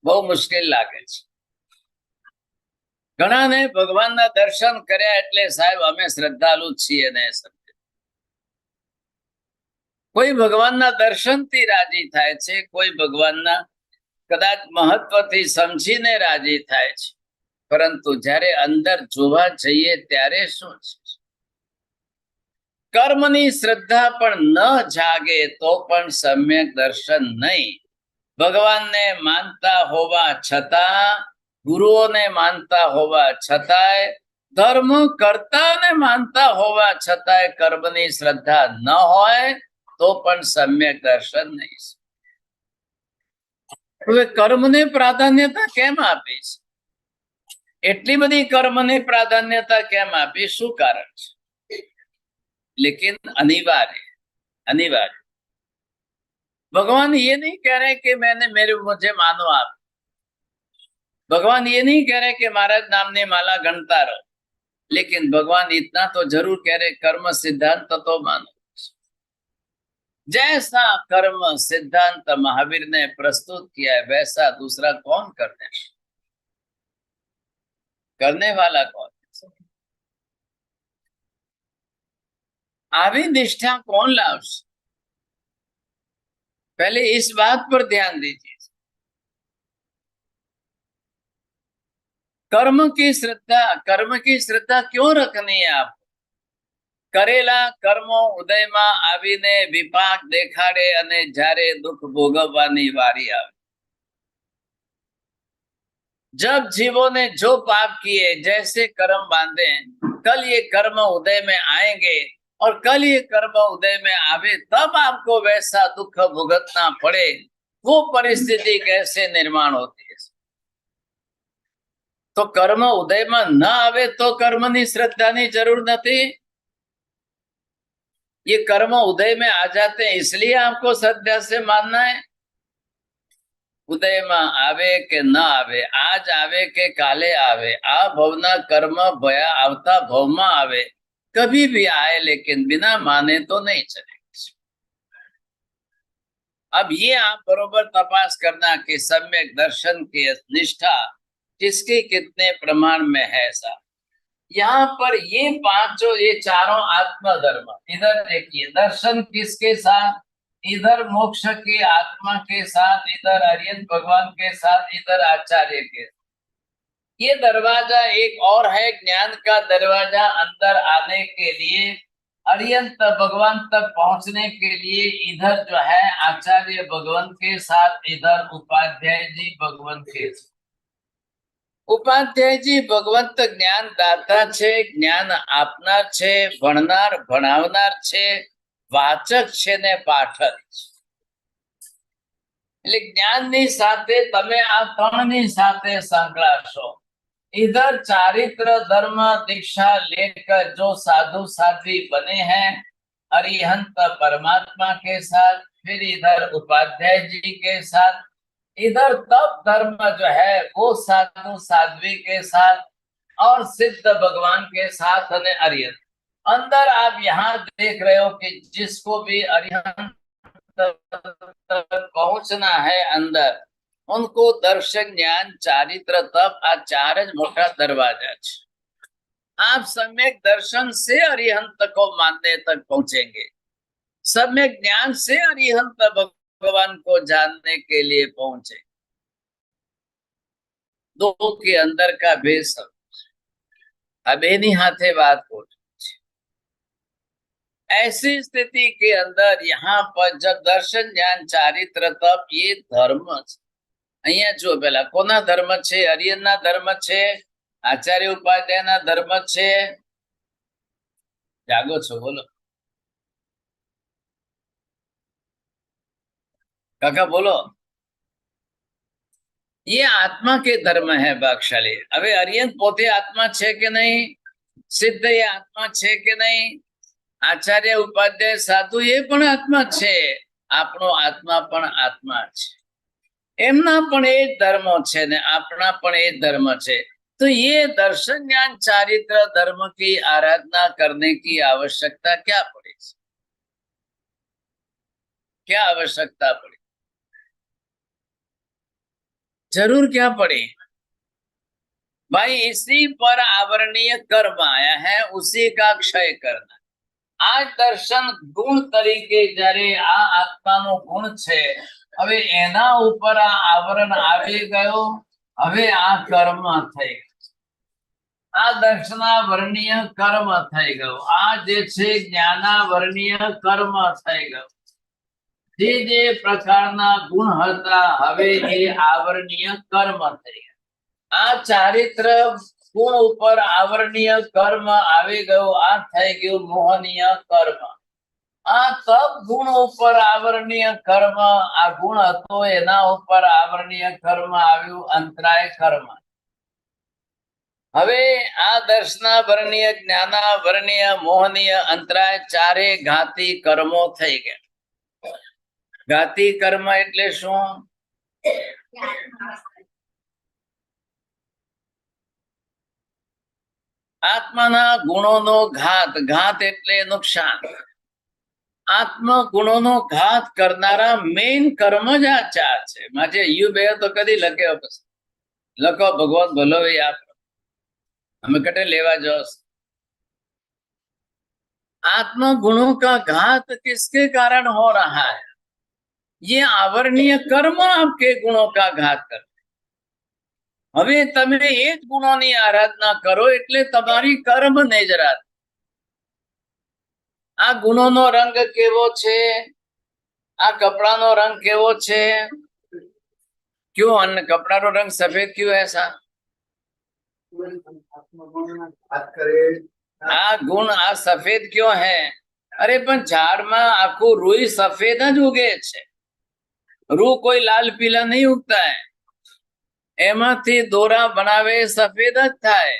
બહુ મુશ્કેલ લાગે છે ઘણાને ભગવાનના દર્શન કર્યા એટલે સાહેબ અમે શ્રદ્ધાળુ છીએ ને સમજે। કોઈ ભગવાનના દર્શનથી રાજી થાય છે, કોઈ ભગવાનના કદાચ મહત્વથી સમજીને રાજી થાય છે, પરંતુ જ્યારે અંદર જોવા જઈએ ત્યારે શું છે? કર્મની શ્રદ્ધા પણ ન જાગે તો પણ સમ્યક દર્શન નહીં। ભગવાનને માનતા હોવા છતાં, ગુરુઓને માનતા હોવા છતાંય, ધર્મ કર્તાને માનતા હોવા છતાંય કર્મની શ્રદ્ધા ન હોય તો પણ સમ્યક દર્શન નહીં। હવે કર્મને પ્રાધાન્યતા કેમ આપી છે? એટલી બધી કર્મને પ્રાધાન્યતા કેમ આપી? શું કારણ છે? लेकिन अनिवार्य अनिवार्य। भगवान ये नहीं कह रहे कि मुझे मानो आप। भगवान ये नहीं कह रहे कि महाराज नामनी माला गणता रहो, लेकिन भगवान इतना तो जरूर कह रहे कर्म सिद्धांत तो मानो। जैसा कर्म सिद्धांत महावीर ने प्रस्तुत किया है वैसा दूसरा कौन करने वाला कौन? आवी निष्ठा कौन लावશે? पहले इस बात पर ध्यान दीजिए। कर्म की श्रद्धा क्यों रखनी है आप? करेला कर्मो उदयમાં આવીને વિપાક દેખાડે અને જ્યારે દુઃખ ભોગવવાની વારી આવે। जब जीवों ने जो पाप किए, जैसे कर्म बांधे, कल ये कर्म उदय में आएंगे और कल ये कर्म उदय में आवे तब आपको वैसा दुख भुगतना पड़े। वो परिस्थिति कैसे निर्माण होती है? तो कर्म उदय में न आवे तो कर्मनी श्रद्धानी जरूर नहीं। ये कर्म उदय में आ जाते हैं इसलिए आपको श्रद्धा से मानना है। उदय में आवे के न आवे, आज आवे के काले आवे, आ भवना कर्म भया आवता भव में आवे, कभी भी आए लेकिन बिना माने तो नहीं चलेगा। अब ये आप बरोबर तपास करना कि सम्यक दर्शन की निष्ठा किसके कितने प्रमाण में है। ऐसा यहाँ पर ये पांचों, ये चारों आत्मधर्म, इधर देखिए दर्शन किसके साथ? इधर मोक्ष की आत्मा के साथ, इधर अरिहंत भगवान के साथ, इधर आचार्य के साथ। ये दरवाजा एक और है, ज्ञान का दरवाजा। अंदर आने के लिए, अरिहंत भगवान तक पहुंचने के लिए इधर जो है आचार्य भगवान के साथ, इधर उपाध्याय जी भगवान के साथ। उपाध्याय जी भगवंत ज्ञान दाता छे, ज्ञान आपनार छे, भणनार भणावनार छे, વાચક છે ને પાઠક છે. એટલે જ્ઞાનની સાથે તમે આ ત્રણની સાથે સંકળાશો. इधर चारित्र धर्म दीक्षा लेकर जो साधु साध्वी बने हैं अरिहंत परमात्मा के साथ, फिर इधर उपाध्याय जी के साथ, इधर तप धर्म जो है वो साधु साध्वी के साथ और सिद्ध भगवान के साथ અને अरिहंत. अंदर आप यहाँ देख रहे हो कि जिसको भी अरिहंत पहुंचना है अंदर, उनको दर्शन ज्ञान चारित्र तप आ चार ज मोटा दरवाजा है. आप सम्यक दर्शन से अरिहंत को मानने तक पहुंचेंगे, सम्यक ज्ञान से अरिहंत भगवान को जानने के लिए पहुंचे. दो के अंदर का भेद सब अब एनी हाथे बात हो. ऐसी स्थिति के अंदर यहाँ पर जब दर्शन ज्ञान चारित्र तप ये धर्म અહીંયા જો પેલા કોના ધર્મ છે? અરિયનના ધર્મ છે, આચાર્ય ઉપાધ્યાયના ધર્મ છે. જાગો છો, બોલો કાકા, બોલો. ये आत्मा के धर्म है भागशाली. હવે અરિયન પોતે આત્મા છે કે નહીં? સિદ્ધ એ આત્મા છે કે નહીં? આચાર્ય ઉપાધ્યાય સાધુ એ પણ આત્મા છે. આપણો આત્મા પણ આત્મા છે. एमना पण ए धर्म छे ने अपना पण ए धर्म छे. तो ये दर्शन ज्ञान चारित्र धर्म की आराधना करने की आवश्यकता क्या पड़ी? क्या आवश्यकता पड़ी? जरूर क्या पड़ी भाई? इसी पर आवरणीय कर्म आया है, उसी का क्षय करना. आज दर्शन गुण तरीके जरे आ आत्मानो गुण छे, હવે એના ઉપર આ આવરણ આવી ગયો. હવે આ કર્મ થઈ ગયું, આ દર્શનાવરણીય કર્મ થઈ ગયું, આ જે છે જ્ઞાનાવરણીય કર્મ થઈ ગયું. જે જે પ્રકારના ગુણ હતા હવે એ આવરણીય કર્મ થઈ ગયા. આ ચારિત્ર ગુણ ઉપર આવરણીય કર્મ આવી ગયું, આ થઈ ગયું મોહનીય કર્મ. આ તપ ગુણ ઉપર આવરણીય કર્મ, આ ગુણ હતો એના ઉપર આવરણીય કર્મ આવ્યું, અંતરાય કર્મ. હવે આ દર્શનાવરણીય જ્ઞાનાવરણીય મોહનીય અંતરાય ચારે ઘાતી કર્મો થઈ ગયા. ઘાતી કર્મ એટલે શું? આત્માના ગુણોનો ઘાત. ઘાત એટલે નુકસાન. આત્મ ગુણોનો ઘાત કરનારા મેઇન કર્મ જ આ ચાર છે. માજે યુ બે તો કદી લખ્યો પછી લખો ભગવાન ભલો આપ हमें कटे लेवा जाओ. आत्म गुणों का घात किसके कारण हो रहा है? ये आवरणीय कर्म आपके गुणों का घात कर. હવે તમે એ જ ગુણોની આરાધના કરો એટલે તમારી કર્મ નહીં જરા. આ ગુણોનો રંગ કેવો છે? આ કપડાનો રંગ કેવો છે? क्यों अन्य कपड़ा रंग सफेद क्यों है ऐसा? आ गुण आ सफेद क्यों है? अरे पण झाड़માં આખું રૂઈ સફેદ જ ઉગે છે. રૂ કોઈ લાલ પીલા નહીં ઉગતા है. એમાંથી દોરા બનાવે સફેદ જ થાય.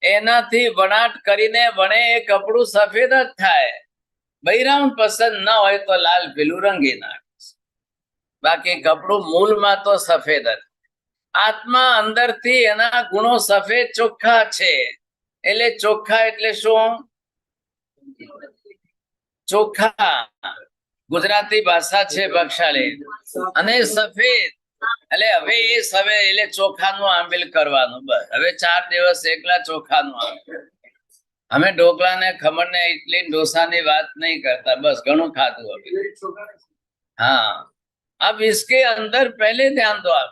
એનાથી વણાટ કરીને વણે એ કપડું સફેદ જ થાય. બૈરાઉન પસંદ ન હોય તો લાલ પીલું રંગી નાખે, બાકી કપડું મૂળમાં તો સફેદ જ. આત્મા અંદરથી એના ગુણો સફેદ ચોખ્ખા છે. એટલે ચોખ્ખા એટલે શું? ચોખ્ખા ગુજરાતી ભાષા છે ભાગશાળી. અને સફેદ એટલે હવે એ સવે એટલે ચોખાનું આંબીલ કરવાનું. બસ હવે 4 દિવસ એકલા ચોખાનું આંબીલ. અમે ઢોકળા ને ખમણ ને ઇડલી ઢોસાની વાત नहीं करता, बस ઘણું ખાધું હવે. हाँ, अब इसके अंदर पहले ध्यान दो आप,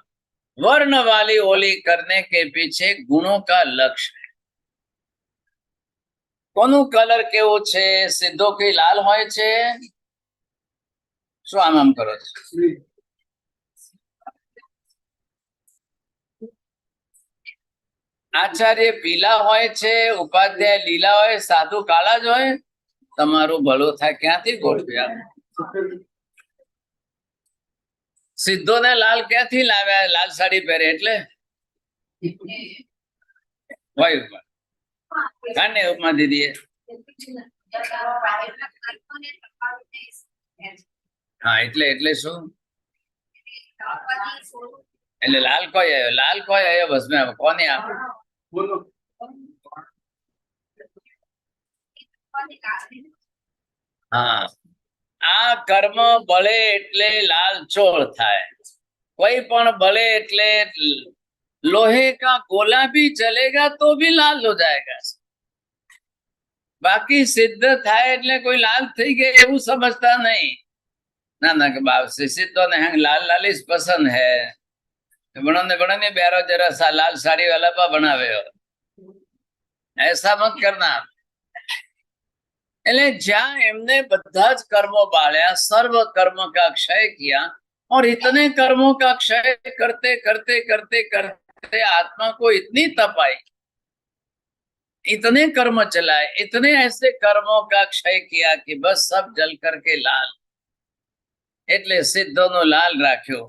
वर्ण वाली होली करने के पीछे गुणों का लक्ष्य है. કોનું કલર કેવો છે? સીધો કે લાલ હોય છે? શું આમ કરો છો? આચાર્ય પીલા હોય છે, ઉપાધ્યાય લીલા હોય, સાધુ કાળા જ હોય. તમારું ભલું થાય ક્યાંથી ગોઠવ્યા? સિદ્ધો ને લાલ ક્યાંથી લાવ્યા? લાલ સાડી પહેરે એટલે હોય કાને ઉપમા દીદી હા એટલે શું એટલે લાલ કોઈ આવ્યો? લાલ કોઈ આવ્યો? બસ મેં કોને આપ્યું? હા, આ કર્મ બળે એટલે લાલ ચોળ થાય. કોઈ પણ બળે એટલે लोहे का गोला भी चलेगा तो भी लाल हो जाएगा. बाकी सिद्ध થાય એટલે કોઈ લાલ થઈ ગયે એવું સમજતા નહીં. ના ના કે બાપ सिद्ध ने लाल लाल ही पसंद है. बड़ों ने प्यारो जरा सा लाल साड़ी वाला पा बनावे हो. ऐसा मत करना. એટલે જ્યાં એમને બધા જ કર્મો બાળ્યા, સર્વ કર્મ કા ક્ષય કિયા और इतने कर्मों का क्षय करते करते करते करते आत्मा को इतनी तपाई, इतने कर्म चलाए, इतने ऐसे कर्मों का क्षय किया कि बस सब जल करके लाल. એટલે સિદ્ધોનો લાલ રાખ્યો.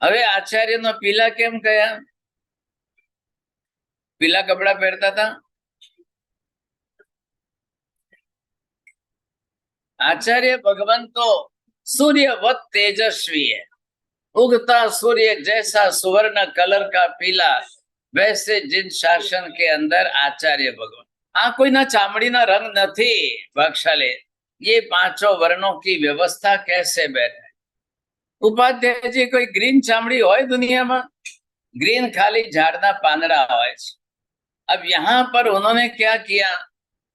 હવે આચાર્યનો પીલા કેમ કયા? પીલા કપડા પહેરતા હતા. आचार्य भगवान तो सूर्यवत तेजस्वी है. उगता सूर्य जैसा सुवर्ण कलर का पीला, वैसे जिन शासन के अंदर आचार्य भगवान. आ कोई ना चामड़ी ना रंग नहीं भागशाली. ये पांचों वर्णों की व्यवस्था कैसे बैठे? उपाध्याय जी कोई ग्रीन चामड़ी होय दुनिया में? ग्रीन खाली झाड़ना पांदड़ा होय. अब यहाँ पर उन्होंने क्या किया?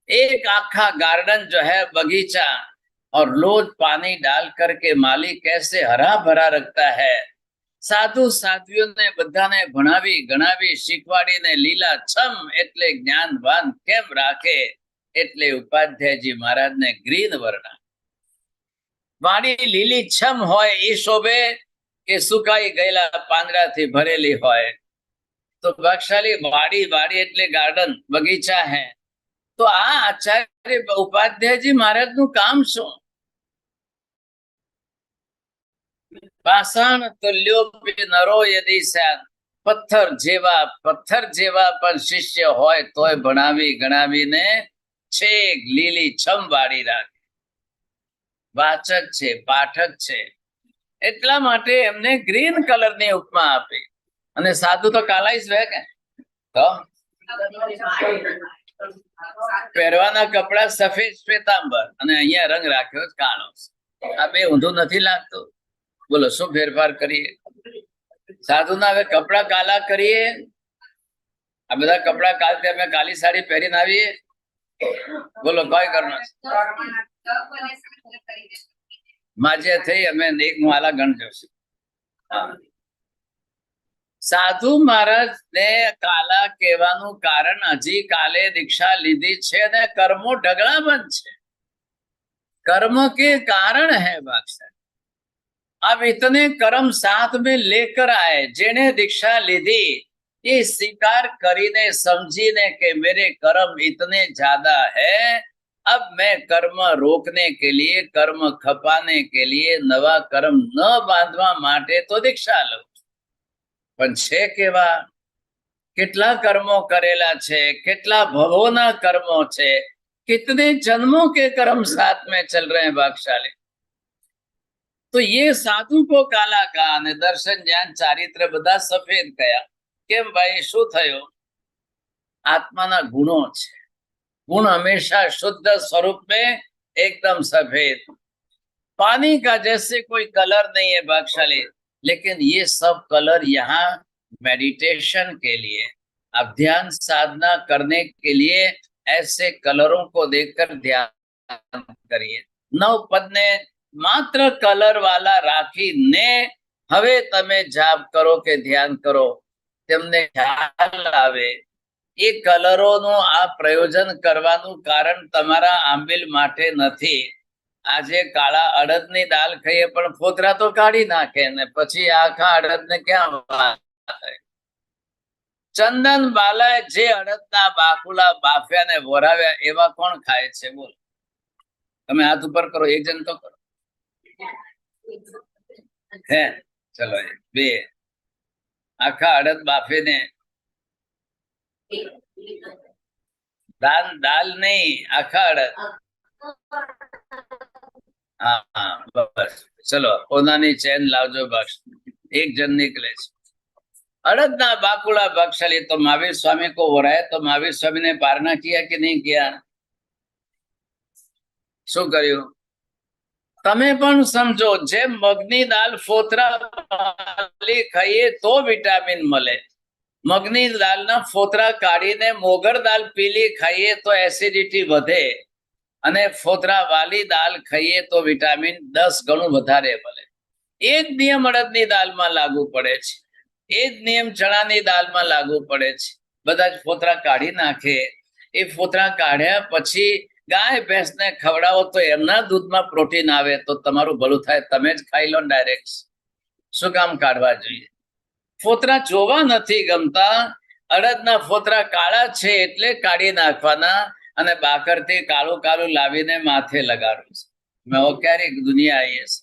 एक आखा गार्डन जो है बगीचा, और रोज पानी डाल करके माली कैसे हरा भरा रखता है. साधु साध्वियों ने बधाने भणावी गणावी शीखवाड़ी ने लीला छम एटले ज्ञानवान केम राखे, एटले उपाध्याय जी महाराज ने ग्रीन वर्णा. वाड़ी लीली छम होय ई शोभे के सुकाई गયેલા પાંદડાથી ભરેલી હોય? तो भागशाली वाड़ी वाड़ी एटले गार्डन बगीचा है. तो आ आचार्य उपाध्याय जी महाराज नु काम शू? पाषाण तुल्यो नरो यदि पत्थर जेवा पर शिष्य होय तोय भणावी गणावी ने छेक लीली छम वाड़ी राखे. वाचक छे, पाठक छे, એટલા માટે એમને ગ્રીન કલર ની ઉપમા આપી. અને સાધુ તો કાલા જ રહે કે તો પહેરવાના કપડા સફેદ શ્વેતાંબર અને અહીંયા રંગ રાખ્યો કાળો. આ બે ઊંધું નથી લાગતું? બોલો શું ફેરફાર કરીએ? સાધુના હવે કપડા કાલા કરીએ? આ બધા કપડા કાલથી અમે કાલી સાડી પહેરીને આવીએ? બોલો કઈ કરવાનું? માજે થઈ અમે એક માલા ગણજો. સાધુ મહારાજ ને કાલા કહેવાનું કારણ હજી કાલે દીક્ષા લીધી છે ને કર્મો ઢગલાબંધ છે. कर्म के कारण है बादशाह. अब इतने कर्म साथ में लेकर आए. जेने दीक्षा लीधी ये स्वीकार करीने समझीने के मेरे कर्म इतने ज्यादा है, अब मैं कर्म रोकने के लिए, कर्म खपाने के लिए, नवा कर्म न बांधवा माटे तो दीक्षा लઉં. પણ છે કેવા? કેટલા કર્મો કરેલા છે, કેટલા ભવોના કર્મો છે, कितने जन्मों के कर्म साथ में चल रहे हैं भागशाली. तो ये साधु को काला कहा ने दर्शन ज्ञान चारित्र बधा सफेद कया. केम भाई शू थयो? आत्माना गुणों छे. गुण हमेशा शुद्ध स्वरूप में एकदम सफेद, पानी का जैसे कोई कलर नहीं है भागशाली. लेकिन ये सब कलर यहाँ मेडिटेशन के लिए, अध्ययन साधना करने के लिए ऐसे कलरों को देखकर ध्यान करिए. नव पद ने मात्र कलर वाला राखी ने हवे तमे जाप करो के ध्यान करो, तेमने ख्याल आवे. ये कलरों आ प्रयोजन करवानु कारण तमारा आंबिल माटे नथी. આજે કાળા અડદની દાળ ખાઈએ પણ ફોતરા તો કાઢી નાખે ને પછી આખા અડદને ક્યાં વાપરે? ચંદન બાલાએ જે અડદના બાકુલા બાફ્યા ને વરાવ્યા એવા કોણ ખાય છે? બોલ. તમે હાથ ઉપર કરો, એક જણ તો કરો. હે ચલો, બે. આખા અડદ બાફીને, દાલ નહીં, આખા અડદ. હા હા બસ ચલો, ઓનાની ચેન લાવજો બસ. એક જણ નીકળે છે. અડદના બાકુડા બક્ષલી તો महावीर स्वामी को हो रहा है, तो महावीर स्वामी ने पारना किया कि नहीं किया? શું કર્યું? તમે પણ સમજો, જેમ મગની દાળ ફોતરા વાળી ખાઈએ તો વિટામિન મળે, મગની દાળના ફોતરા કાઢીને મોગર દાળ પીલી ખાઈએ તો એસિડિટી વધે, અને ફોતરા વાળી દાળ ખાઈએ તો વિટામિન 10 ગણું વધારે મળે. એ જ નિયમ અડદની દાળમાં લાગુ પડે છે, એ જ નિયમ ચણાની દાળમાં લાગુ પડે છે. બધા જ ફોતરા કાઢી નાખે, એ ફોતરા કાઢ્યા પછી ગાય ભેંસને ખવડાવો તો એમના દૂધમાં પ્રોટીન આવે, તો તમારું ભલું થાય, તમે જ ખાઈ લો ડાયરેક્ટ. શું કામ કાઢવા જોઈએ? ફોતરા જોવા નથી ગમતા, અડદના ફોતરા કાળા છે એટલે કાઢી નાખવાના, અને બાકરથી કાળું કાળું લાવીને માથે લગાડવું છે. મેં ક્યારેક દુનિયા આવી છે,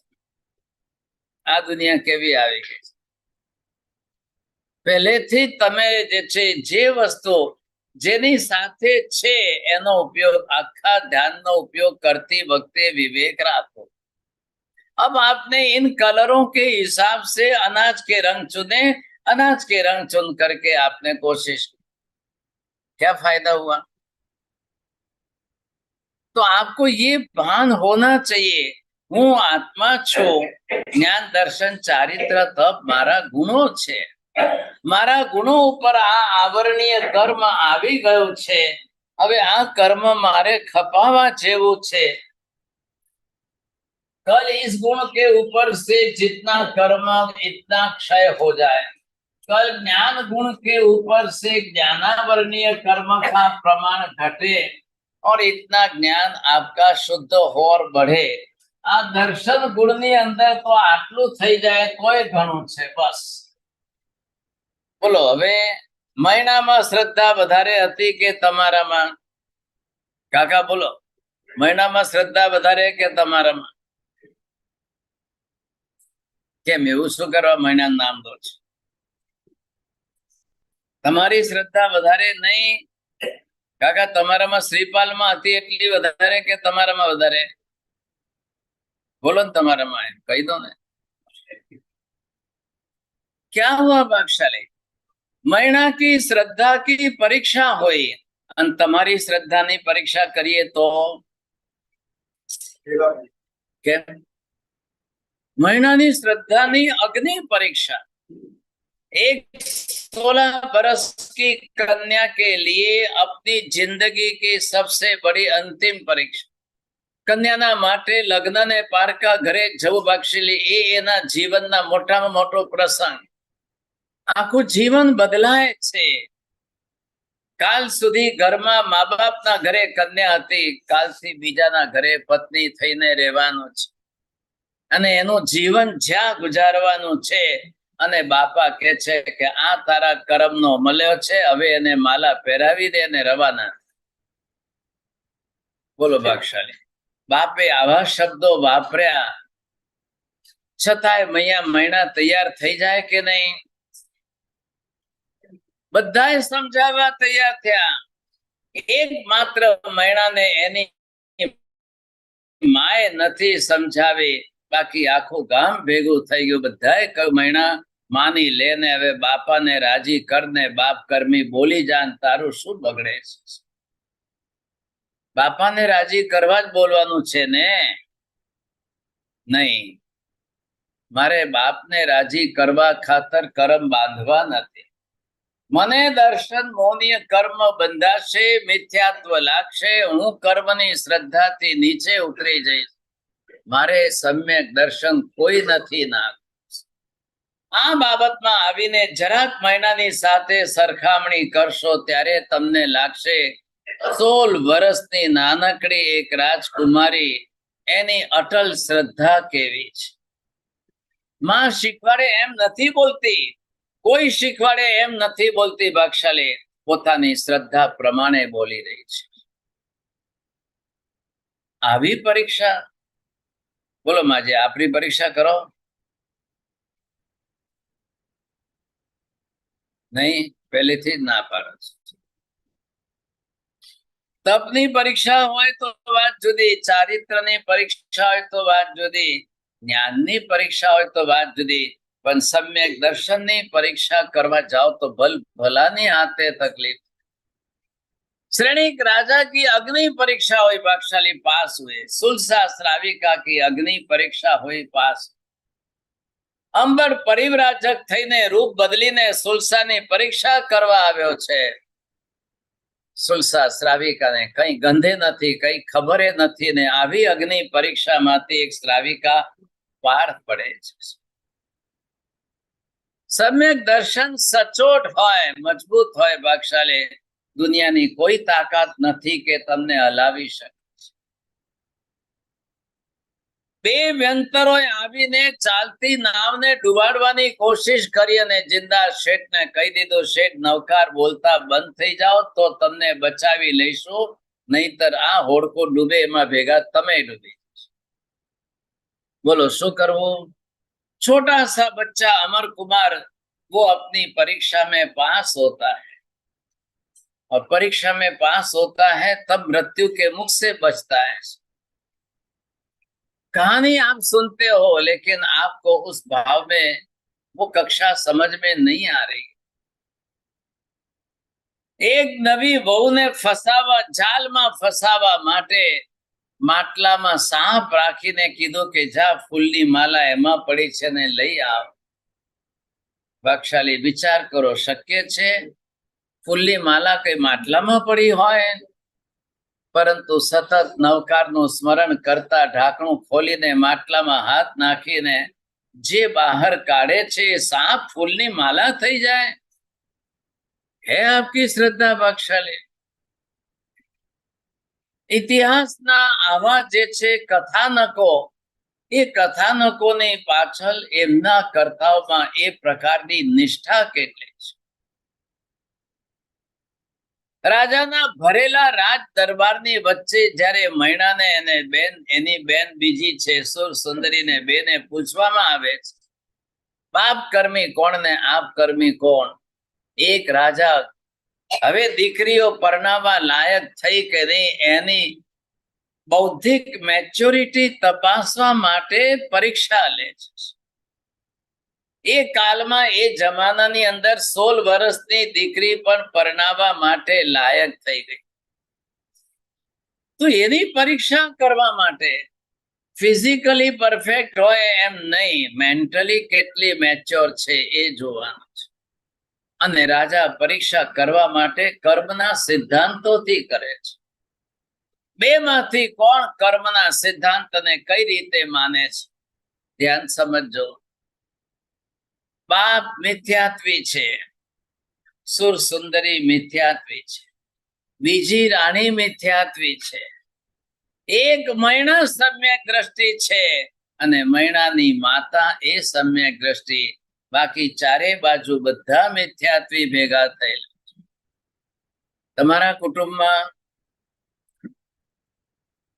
આ દુનિયા કેવી આવી ગઈ છે. પહેલેથી તમે જે છે, જે વસ્તુ જેની સાથે છે એનો ઉપયોગ, આખા ધ્યાનનો ઉપયોગ કરતી વખતે વિવેક રાખો. अब आपने इन कलरों के हिसाब से अनाज के रंग चुने, अनाज के रंग चुन करके आपने कोशिश की, क्या फायदा हुआ? तो आपको ये भान होना चाहिए, હું આત્મા છું, જ્ઞાન દર્શન ચારિત્ર તપ મારા ગુણો છે, મારા ગુણો ઉપર આ આવરણીય કર્મ આવી ગયું છે, હવે આ કર્મ મારે ખપાવા જેવું છે. कल इस गुण के ऊपर से जितना कर्म इतना क्षय हो जाए, कल ज्ञान गुण के ऊपर से ज्ञानावरणीय कर्म का प्रमाण घटे और इतना ज्ञान आपका शुद्ध हो और बढ़े. આ દર્શન ગુણની અંદર તો આટલું થઈ જાય તોય ઘણું છે. બસ બોલો, હવે મહિનામાં શ્રદ્ધા વધારે હતી કે તમારામાં? કાકા બોલો, મહિનામાં શ્રદ્ધા વધારે કે તમારામાં? કેમ એવું શું કરવા મહિનાનું નામ દો છો? તમારી શ્રદ્ધા વધારે નહીં કાકા? તમારામાં શ્રીપાલમાં હતી એટલી વધારે કે તમારામાં વધારે? बोलो तुम्हारा कही दो ने, क्या हुआ भागशाली? महीना की श्रद्धा की परीक्षा हुई, અને તમારી શ્રદ્ધાની પરીક્ષા કરીએ તો કેમ? મહિનાની શ્રદ્ધાની અગ્નિ પરીક્ષા, एक 16 बरस की कन्या के लिए अपनी जिंदगी की सबसे बड़ी अंतिम परीक्षा. કન્યાના માટે લગ્ન ને પારકા ઘરે જવું બક્ષેલી એ એના જીવનના મોટામાં મોટો પ્રસંગ. આખું જીવન બદલાય છે. કાલ સુધી ઘરમાં મા બાપના ઘરે કન્યા હતી, કાલથી બીજાના ઘરે પત્ની થઈને રહેવાનું છે, અને એનું જીવન જ્યાં ગુજારવાનું છે. અને બાપા કે છે કે આ તારા કર્મનો મળ્યો છે, હવે એને માલા પહેરાવી દે અને રવાના. બોલો ભાગશાળી. બાપે આવા શબ્દો વાપર્યા છતાંય મૈયા મહિના તૈયાર થઈ જાય કે નહીં? બધાએ સમજાવવા તૈયાર થયા, એક માત્ર મહિનાને એની માએ નથી સમજાવી, બાકી આખું ગામ ભેગું થઈ ગયું. બધાએ મહિના માની લે ને હવે બાપાને રાજી કરને, બાપ કર્મી બોલી જાન, તારું શું બગડે છે? બાપાને રાજી કરવા જ બોલવાનું છે ને? નહીં, મારે બાપને રાજી કરવા ખાતર કર્મ બાંધવા નથી. મને દર્શન મૌનીય કર્મ બંધાશે, મિથ્યાત્વ લાગશે, હું કર્મની શ્રદ્ધાથી નીચે ઉતરી જઈશ, મારે સમ્યક દર્શન કોઈ નથી ના. આ બાબતમાં આવીને જરાક મહિનાની સાથે સરખામણી કરશો ત્યારે તમને લાગશે 16 વર્ષની નાનકડી એક રાજકુમારી, એની અટલ શ્રદ્ધા કેવી છે. માં શીખવાડે એમ નથી બોલતી, કોઈ શીખવાડે એમ નથી બોલતી. ભાગશાળી પોતાની શ્રદ્ધા પ્રમાણે બોલી રહી છે. આવી પરીક્ષા? બોલો માજી, આપણી પરીક્ષા કરો. નહીં, પહેલેથી જ ના પાડો છો. તપની પરીક્ષા હોય તો વાત જુદી, ચારિત્રની પરીક્ષા હોય તો વાત જુદી, જ્ઞાનની પરીક્ષા હોય તો વાત જુદી, પણ સમ્યક દર્શનની પરીક્ષા કરવા જાઓ તો ભલાની હાથે तकलीफ. श्रेणिक राजा की अग्नि परीक्षा हुई, भागशाली पास हुए. सुलसा श्राविका की अग्नि परीक्षा हुई, पास. अंबर परिव्राजक थईने रूप बदलीने सुलसानी परीक्षा करवा આવ્યો છે. સુલસા શ્રાવિકાને કઈ ગંધે નથી, કઈ ખબરે નથી, ને આવી અગ્નિ પરીક્ષામાંથી એક શ્રાવિકા પાર પડે છે. સમ્યક દર્શન સચોટ હોય, મજબૂત હોય, ભાગશાળી, દુનિયાની કોઈ તાકાત નથી કે તમને હલાવી શકે. બે વ્યંતરોએ આવીને ચાલતી નાવને ડુબાડવાની કોશિશ કરી અને જિંદા શેઠને કહી દીધું, શેઠ નવકાર બોલતા બંધ થઈ જાઓ તો તમને બચાવી લઈશું, નહીતર આ હોડકો ડૂબે એમાં ભેગા તમે ડૂબી. बोलो शू करवू? छोटा सा बच्चा अमर कुमार वो अपनी परीक्षा में पास होता है, और परीक्षा में पास होता है तब मृत्यु के मुख से बचता है. कहानी आप सुनते हो, लेकिन आपको उस भाव में वो कक्षा समझ में नहीं आ रही. एक नवी वहू ने फसावा, जाल में फसावा माटे માટલામાં સાપ રાખીને કીધું કે જા ફૂલની માલા એમાં પડી છે ને લઈ આવ. ભાગશાળી, વિચાર કરો, શક્ય છે ફૂલની માલા કઈ માટલામાં પડી હોય? પરંતુ સતત નવકારનું સ્મરણ કરતા ઢાંકણું ખોલીને માટલામાં હાથ નાખીને જે બહાર કાઢે છે એ સાપ ફૂલની માલા થઈ જાય? હે આપકી શ્રદ્ધા ભાગશાળી? ઇતિહાસના આવા જે છે કથાનકો, એ કથાનકોની પાછળ એમના કર્તાઓમાં એ પ્રકારની નિષ્ઠા કેટલી છે. રાજાના ભરેલા રાજ દરબારની વચ્ચે જ્યારે મૈણાને અને બેન, એની બેન બીજી છે સુર સુંદરીને, બેને પૂછવામાં આવે છે, બાપ કર્મી કોણ ને આપ કર્મી કોણ? એક રાજા હવે દીકરીઓ પરણાવવા લાયક થઈ કે નહીં એની બૌદ્ધિક મેચ્યોરિટી તપાસવા માટે પરીક્ષા લે છે. એ કાલમાં, એ જમાનાની અંદર 16 વર્ષની દીકરી પણ પરણાવવા માટે લાયક થઈ ગઈ. તો એની પરીક્ષા કરવા માટે ફિઝિકલી પરફેક્ટ હોય એમ નહીં, મેન્ટલી કેટલી મેચ્યોર છે એ જોવાનું છે. અને રાજા પરીક્ષા કરવા માટે કર્મના સિદ્ધાંતોથી કરે છે. બેમાંથી કોણ કર્મના સિદ્ધાંતને કઈ રીતે માને છે? ધ્યાન સમજો. બાપ મિથ્યાત્વી છે, સુર સુંદરી મિથ્યાત્વી છે, બીજી રાણી મિથ્યાત્વી છે, એક મૈણા સમ્યક દ્રષ્ટિ છે, અને મૈણાની માતા એ સમ્યક દ્રષ્ટિ. બાકી ચારે બાજુ બધા મિથ્યાત્વી ભેગા થયેલા. તમારા કુટુંબમાં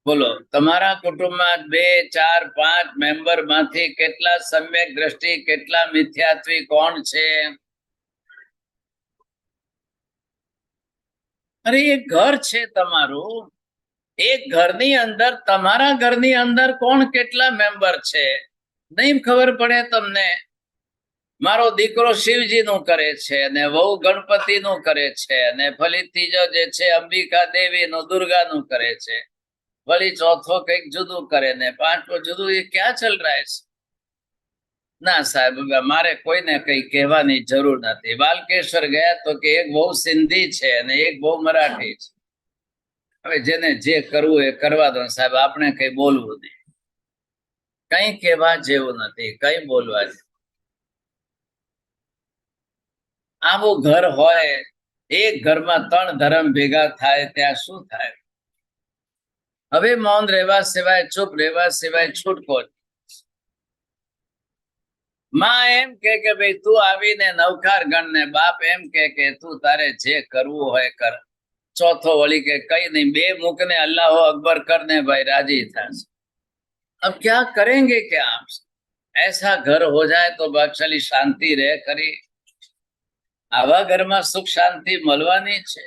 બોલો, તમારા કુટુંબમાં 2, 4, 5 મેમ્બર માંથી કેટલા સમ્યક દ્રષ્ટિ, કેટલા મિથ્યાત્વી, કોણ છે? અરે એક ઘર છે તમારું, એક ઘરની અંદર, તમારા ઘરની અંદર કોણ કેટલા મેમ્બર છે નહીં ખબર પડે તમને? મારો દીકરો શિવજીનું કરે છે, અને વહુ ગણપતિનું કરે છે, અને ફલી ત્રીજો જે છે અંબિકા દેવીનું, દુર્ગાનું કરે છે, વળી ચોથો કંઈક જુદું કરે, ને પાંચમો જુદું. એ ક્યાં ચલ રહા છે? ના સાહેબ, મારે કોઈને કઈ કહેવાની જરૂર નથી. બાલકેશ્વર ગયા તો કે એક બહુ સિંધી છે અને એક બહુ મરાઠી છે. હવે જેને જે કરવું એ કરવા દો સાહેબ, આપણે કઈ બોલવું નહીં. કઈ કહેવા જેવું નથી, કઈ બોલવા જેવું. આવું ઘર હોય, એક ઘરમાં 3 ધર્મ ભેગા થાય ત્યાં શું થાય? હવે મૌન રહેવા સિવાય, ચૂપ રહેવા સિવાય છૂટકો. માં એમ કે ભાઈ તું આવીને નવકાર ગણ, ને બાપ એમ કે તું તારે જે કરવું હોય કર. चौथो वળી के कई नहीं, बे मुकने अल्लाह अकबर करने भाई राजी था। अब क्या करेंगे क्या आप? ऐसा घर हो जाए तो भाग्यशाली शांति रहे खरी। आवा घर में सुख शांति મળવાની છે।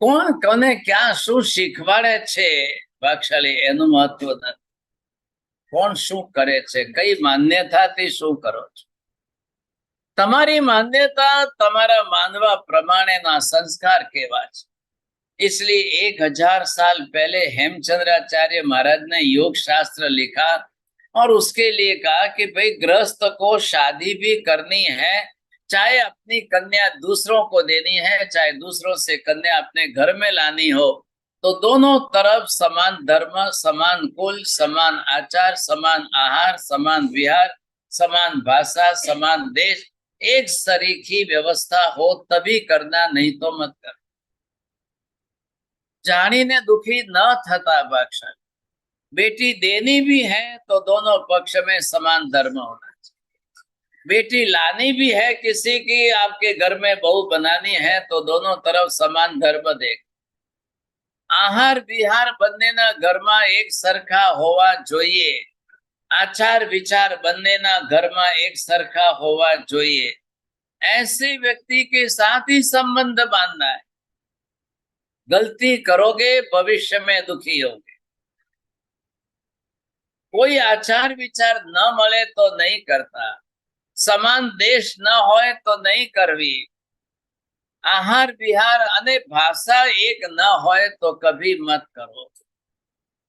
કોણ કોને ક્યાં શું શીખવાડે છે ભાગ્યશાલી એનું મહત્વ નથી। કોણ શું કરે છે, કઈ માન્યતાથી શું કરો છો? તમારી માન્યતા તમારા માનવા પ્રમાણેના સંસ્કાર કેવા છે। इसलिए 1000 साल पहले हेमचंद्राचार्य महाराज ने योग शास्त्र लिखा और उसके लिए कहा कि भाई गृहस्थ को शादी भी करनी है, चाहे अपनी कन्या दूसरों को देनी है, चाहे दूसरों से कन्या अपने घर में लानी हो, तो दोनों तरफ समान धर्म, समान कुल, समान आचार, समान आहार, समान विहार, समान भाषा, समान देश, एक सरीखी व्यवस्था हो तभी करना, नहीं तो मत कर। जानीने दुखी न थता भाग्यशाली। बेटी देनी भी है तो दोनों पक्ष में समान धर्म होना चाहिए। बेटी लानी भी है किसी की, आपके घर में बहू बनानी है तो दोनों तरफ समान धर्म देख। आहार विहार બંનેના ઘરમાં એક સરખા હોવા જોઈએ। आचार विचार બંનેના ઘરમાં एक सरखा होवा જોઈએ। ऐसे व्यक्ति के साथ ही संबंध बांधना है। गलती करोगे भविष्य में दुखी होगे। कोई आचार विचार न મળે तो नहीं करता, समान देश न होए तो नहीं करवी, आहार विहार अने भाषा एक न होए तो कभी मत करो।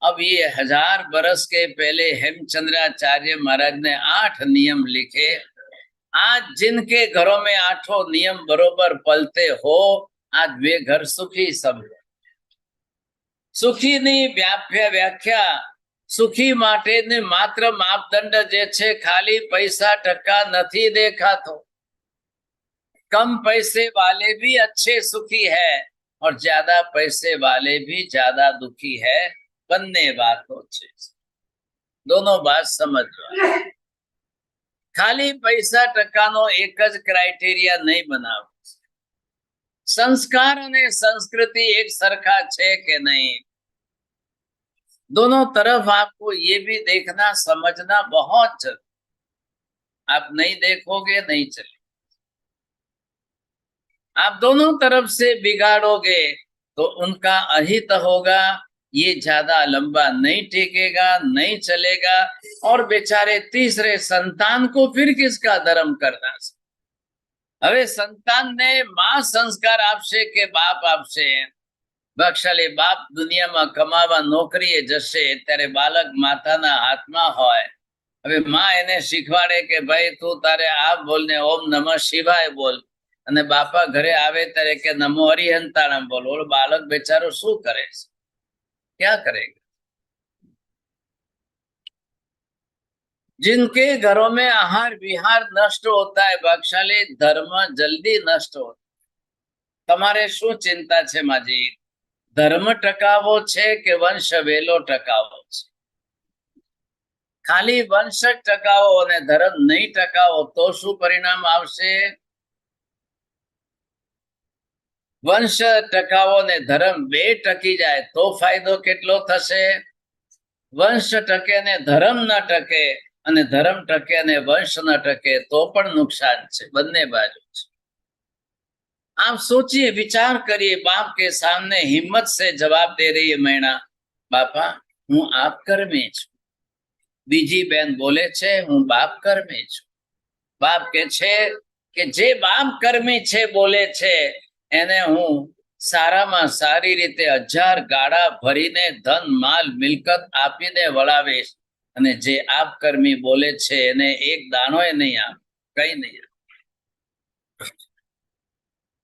अब ये 1000 बरस के पहले हेमचंद्राचार्य महाराज ने 8 नियम लिखे। आज जिनके घरों में 8 नियम बरोबर पलते हो, आज वे घर सुखी समझो। सुखी ની વ્યાખ્યા સુખી માટે માત્ર માપદંડ જે છે ખાલી પૈસા ટકા નથી દેખાતો। कम पैसे वाले भी अच्छे सुखी है और ज्यादा पैसे वाले भी ज्यादा दुखी है। બંને बातों છે, दोनों बात समझो। खाली पैसा टकानो एक ज क्राइटेरिया नहीं बनाओ। संस्कार और संस्कृति एक सरखा छे के नहीं, दोनों तरफ आपको ये भी देखना समझना बहुत जरूरी। आप नहीं देखोगे नहीं चले। आप दोनों तरफ से बिगाड़ोगे तो उनका अहित होगा, ये ज्यादा लंबा नहीं टिकेगा, नहीं चलेगा। और बेचारे तीसरे संतान को फिर किसका धर्म करना। હવે સંતાનને માં સંસ્કાર આપશે કે બાપ આપશે? ભાગ્યશાળી બાપ દુનિયામાં કમાવા નોકરીએ જશે ત્યારે બાળક માતાના હાથમાં હોય। હવે માં એને શીખવાડે કે ભાઈ તું તારે આ બોલ ને ઓમ નમઃ શિવાય બોલ, અને બાપા ઘરે આવે ત્યારે કે નમો હરિહંતાણમ બોલ। ઓલો બાળક બેચારો શું કરે છે? क्या करेगा? जिनके घरों में आहार विहार नष्ट होता है भाग्यशाली, धर्म जल्दी नष्ट होता। તમારે શું ચિંતા છે માજી? ધર્મ ટકાવો છે કે વંશ વેલો ટકાવો છે? ખાલી વંશ ટકાવો અને ધર્મ નહીં ટકાવો તો શું પરિણામ આવશે? વંશ ટકાવો ને ધર્મ બે ટકી જાય તો ફાયદો કેટલો થશે? વંશ ટકે ને ધર્મ ન ટકે, અને ધર્મ ટકે ને વંશ ન ટકે તો પણ नुकसान છે। બંને બાજુ છે। आप सोचिए, विचार करिए। बाप के सामने हिम्मत से जवाब दे रही है मैना, बापा हूँ आप कर्मे छू। बीजी बेन बोले छे हूँ बाप कर्मे छू। बाप के छे कि जे बाप कर्मी छे बोले छे એને હું સારામાં સારી રીતે 1000 ગાડા ભરીને ધન માલ મિલકત આપીને વળાવીશ, અને જે આપકર્મી બોલે છે એને એક દાણોય નહીં આપ, કઈ નહીં આપ।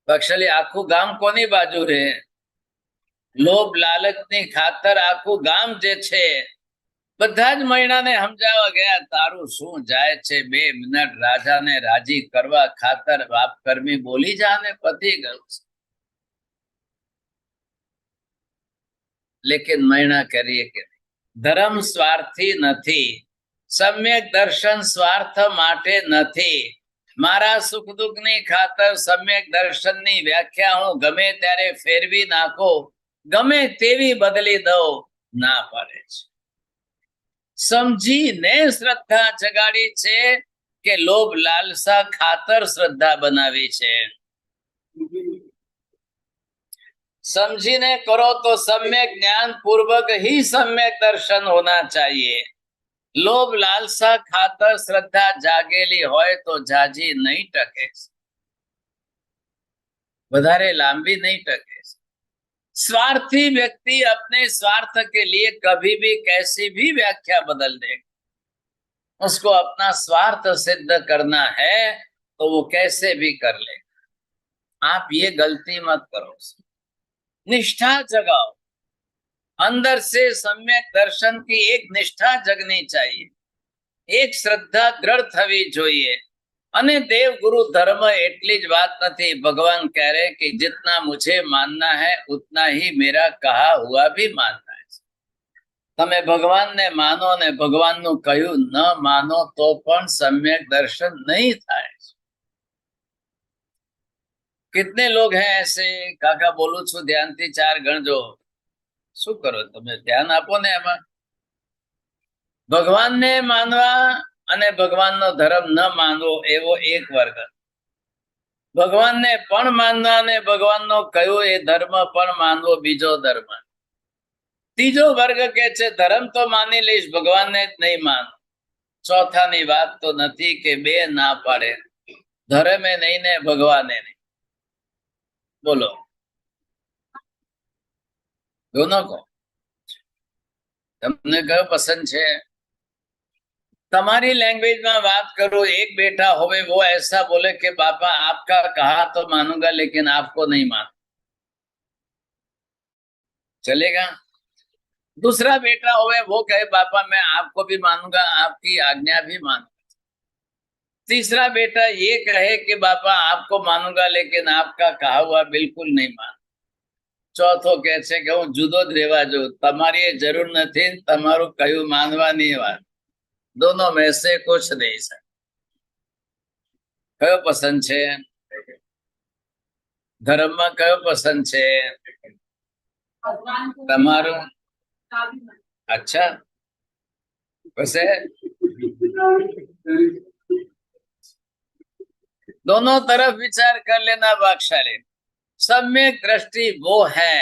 ભાગ્યશાળી આખું ગામ કોની બાજુ રહે? લોભ લાલચની ખાતર આખું ગામ જે છે બધા જ મહિનાને સમજાવવા ગયા, તારું શું જાય છે? 2 મિનિટ રાજાને રાજી કરવા ખાતર આપકર્મી બોલી જાને પતિ ગયું। लेकिन महीना करिए के धर्म स्वार्थी नहीं, सम्यक दर्शन स्वार्थ माटे नहीं, મારા સુખ દુઃખની ખાતર સમ્યક દર્શનની વ્યાખ્યા હું ગમે ત્યારે ફેરવી નાખો, ગમે તેવી બદલી દઉં, ના પાડે છે. સમજીને શ્રદ્ધા જગાડી છે કે લોભ લાલસા ખાતર શ્રદ્ધા બનાવી છે? समझीने करो तो सम्यक ज्ञान पूर्वक ही सम्यक दर्शन होना चाहिए. लोभ लालसा खातर श्रद्धा जागेली होय तो जाजी नहीं टके, વધારે લાંબી नहीं टके. स्वार्थी व्यक्ति अपने स्वार्थ के लिए कभी भी कैसी भी व्याख्या बदल देगा. उसको अपना स्वार्थ सिद्ध करना है तो वो कैसे भी कर लेगा. आप ये गलती मत करो. निष्ठा जगाओ. अंदर से सम्यक दर्शन की एक निष्ठा जगनी चाहिए, एक श्रद्धा दृढ़ थवी જોઈએ. અને देव गुरु धर्म એટલી જ વાત નથી. भगवान कह रहे कि जितना मुझे मानना है उतना ही मेरा कहा हुआ भी मानना है. તમે ભગવાનને માનો ને ભગવાનનું કહ્યું ન માનો તો પણ सम्यक दर्शन नहीं થાય. कितने लोग हैं ऐसे? काका बोलू છું ધ્યાનથી 4 ગણજો. શું કરો તમે? ધ્યાન આપો ને એમાં. ભગવાનને માનવા અને ભગવાનનો ધર્મ ન માનવો એવો એક વર્ગ. ભગવાનને પણ માનવા અને ભગવાનનો કયો એ ધર્મ પણ માનવો બીજો ધર્મ. ત્રીજો વર્ગ કે છે ધર્મ તો માની લઈશ, ભગવાનને જ નહીં માનો. ચોથાની વાત તો નથી કે બે ના પાડે, ધર્મે નહીં ને ભગવાને નહીં. બોલો दोनों को તમને કયો પસંદ છે? તમારી लैंग्वेज में बात करो. एक बेटा होवे वो ऐसा बोले कि पापा आपका कहा तो मानूंगा लेकिन आपको नहीं मान, चलेगा? दूसरा बेटा होवे वो कहे पापा मैं आपको भी मानूंगा, आपकी आज्ञा भी मानूंगा. तीसरा बेटा ये कहे कि पापा आपको मानूंगा लेकिन आपका कहा हुआ बिल्कुल नहीं मान. चौथो કહે છે કે હું જુદો જ રહેવા જો, તમારી જરૂર નથી, તમારું કયું માનવાની વાત. दोनों में से कुछ नहीं सर. કયો પસંદ છે? ધર્મમાં કયો પસંદ છે તમારું? अच्छा वैसे दोनों तरफ विचार कर लेना भाग्यशाली. सम्यक दृष्टि वो है.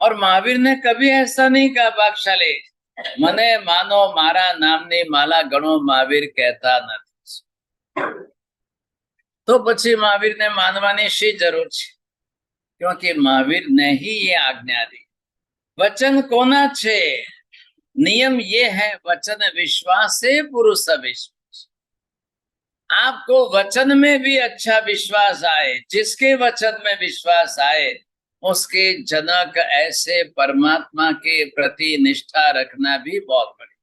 और महावीर ने कभी ऐसा नहीं कहा भाग्यशाली મને માનો મારા નામની માલા ગણો, महावीर कहता નથી. तो પછી महावीर ने માનવાની શી જરૂર છે? क्योंकि महावीर ने ही ये आज्ञा दी. वचन कोना छे? नियम ये है वचन विश्वास से पुरुष विश्वास. आपको वचन में भी अच्छा विश्वास आए, जिसके वचन में विश्वास आए उसके जनक ऐसे परमात्मा के प्रति निष्ठा रखना भी बहुत बड़ी.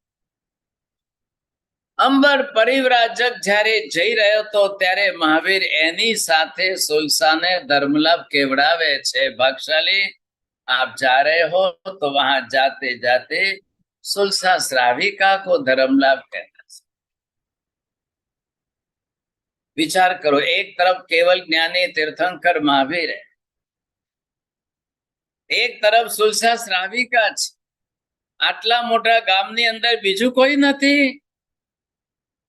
अंबर परिव्राजक જ્યારે જઈ રહ્યો તો ત્યારે મહાવીર એની સાથે સુલસાને ધર્મલાભ કેવડાવે છે. ભાગશાલી आप जा रहे हो तो वहां जाते जाते सुलसा श्राविका को धर्मलाभ कहना. विचार करो, एक तरफ केवल ज्ञानी तीर्थंकर महावीर है, एक तरफ सुलसा श्राविका છે. આટલા મોટા ગામની અંદર બીજું કોઈ નથી,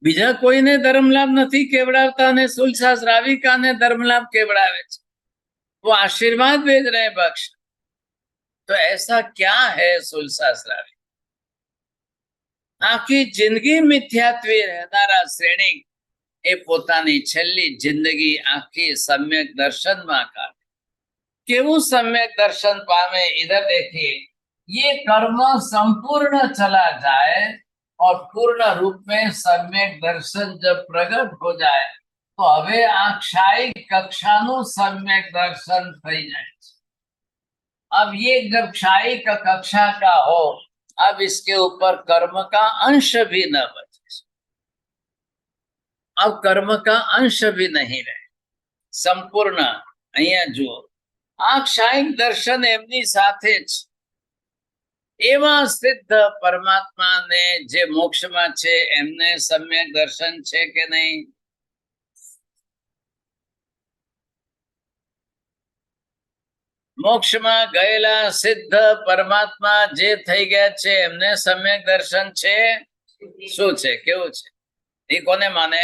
બીજા કોઈને ધર્મલાભ નથી કેવડાવતા અને સુલસા શ્રાવિકાને ધર્મલાભ કેવડાવે છે. वो आशीर्वाद भेज रहे हैं बख्श. तो ऐसा क्या है सुलसा श्राविक? आखी जिंदगी मिथ्यात्वे रहनारा श्रेणी એ પોતાની છેલ્લી જિંદગી આખી सम्यक दर्शन में काढे. केवू सम्यक दर्शन पावे? इधर देखिए, ये कर्म संपूर्ण चला जाए और पूर्ण रूप में सम्यक दर्शन जब प्रगट हो जाए तो हवे आ क्षायी कक्षानु सम्यक दर्शन थई जाए. अब ये जब क्षायी कक्षा का हो, अब इसके ऊपर कर्म का अंश भी न बचे. अब कर्म का अंश भी नहीं रहे, संपूर्ण. અહીંયા જુઓ, આ ક્ષાયિક દર્શન એમની સાથે જ એવા સિદ્ધ પરમાત્માને જે મોક્ષમાં છે એમને સમ્યક દર્શન છે કે નહીં? મોક્ષમાં ગયેલા સિદ્ધ પરમાત્મા જે થઈ ગયા છે એમને સમ્યક દર્શન છે. શું છે, કેવું છે? એ કોને માને?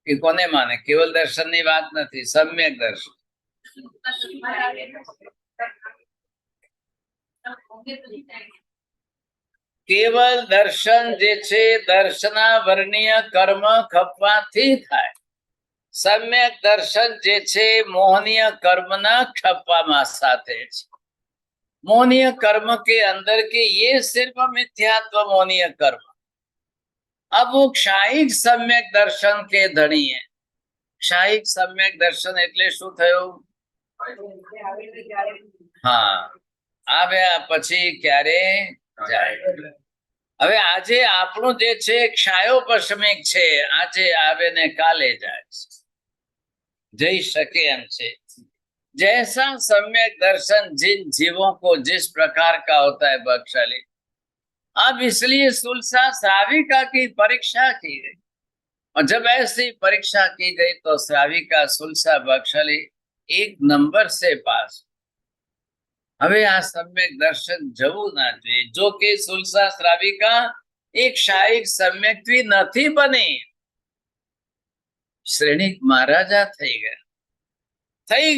એ કોને માને? કેવલ દર્શન ની વાત નથી, સમ્યક દર્શન. કેવલ દર્શન જે છે દર્શનાવર્ણીય કર્મ ખપવાથી થાય. સમ્યક દર્શન જે છે મોહनीय कर्मના खपવામાં સાથે છે. मोहनीय कर्म के अंदर के ये सिर्फ मिथ्यात्व मोहनीय कर्म. अब वो क्षायिक सम्यक दर्शन के धनी है. क्षायिक सम्यक दर्शन એટલે શું થયું? હા, આવ્યા પછી ક્યારે જાય. હવે આજે આપણું જે છે ક્ષાયોપશમિક છે, આજે આવે ને કાલે જાય છે, જઈ શકે એમ છે. जैसा सम्यक दर्शन जिन जीवों को जिस प्रकार का होता है बख्शाली, अब इसलिए सुलसा श्राविका की परीक्षा की गई और जब ऐसी परीक्षा की गई तो श्राविका सुलसा बख्शाली 1 नंबर से पास. હવે આ સમ્યક દર્શન જવું ના જોઈએ. જો કે સુલસા શ્રાવિકા એક શાયિક સમ્યક્ત્વી નથી બની, શ્રેણિક મહારાજા થઈ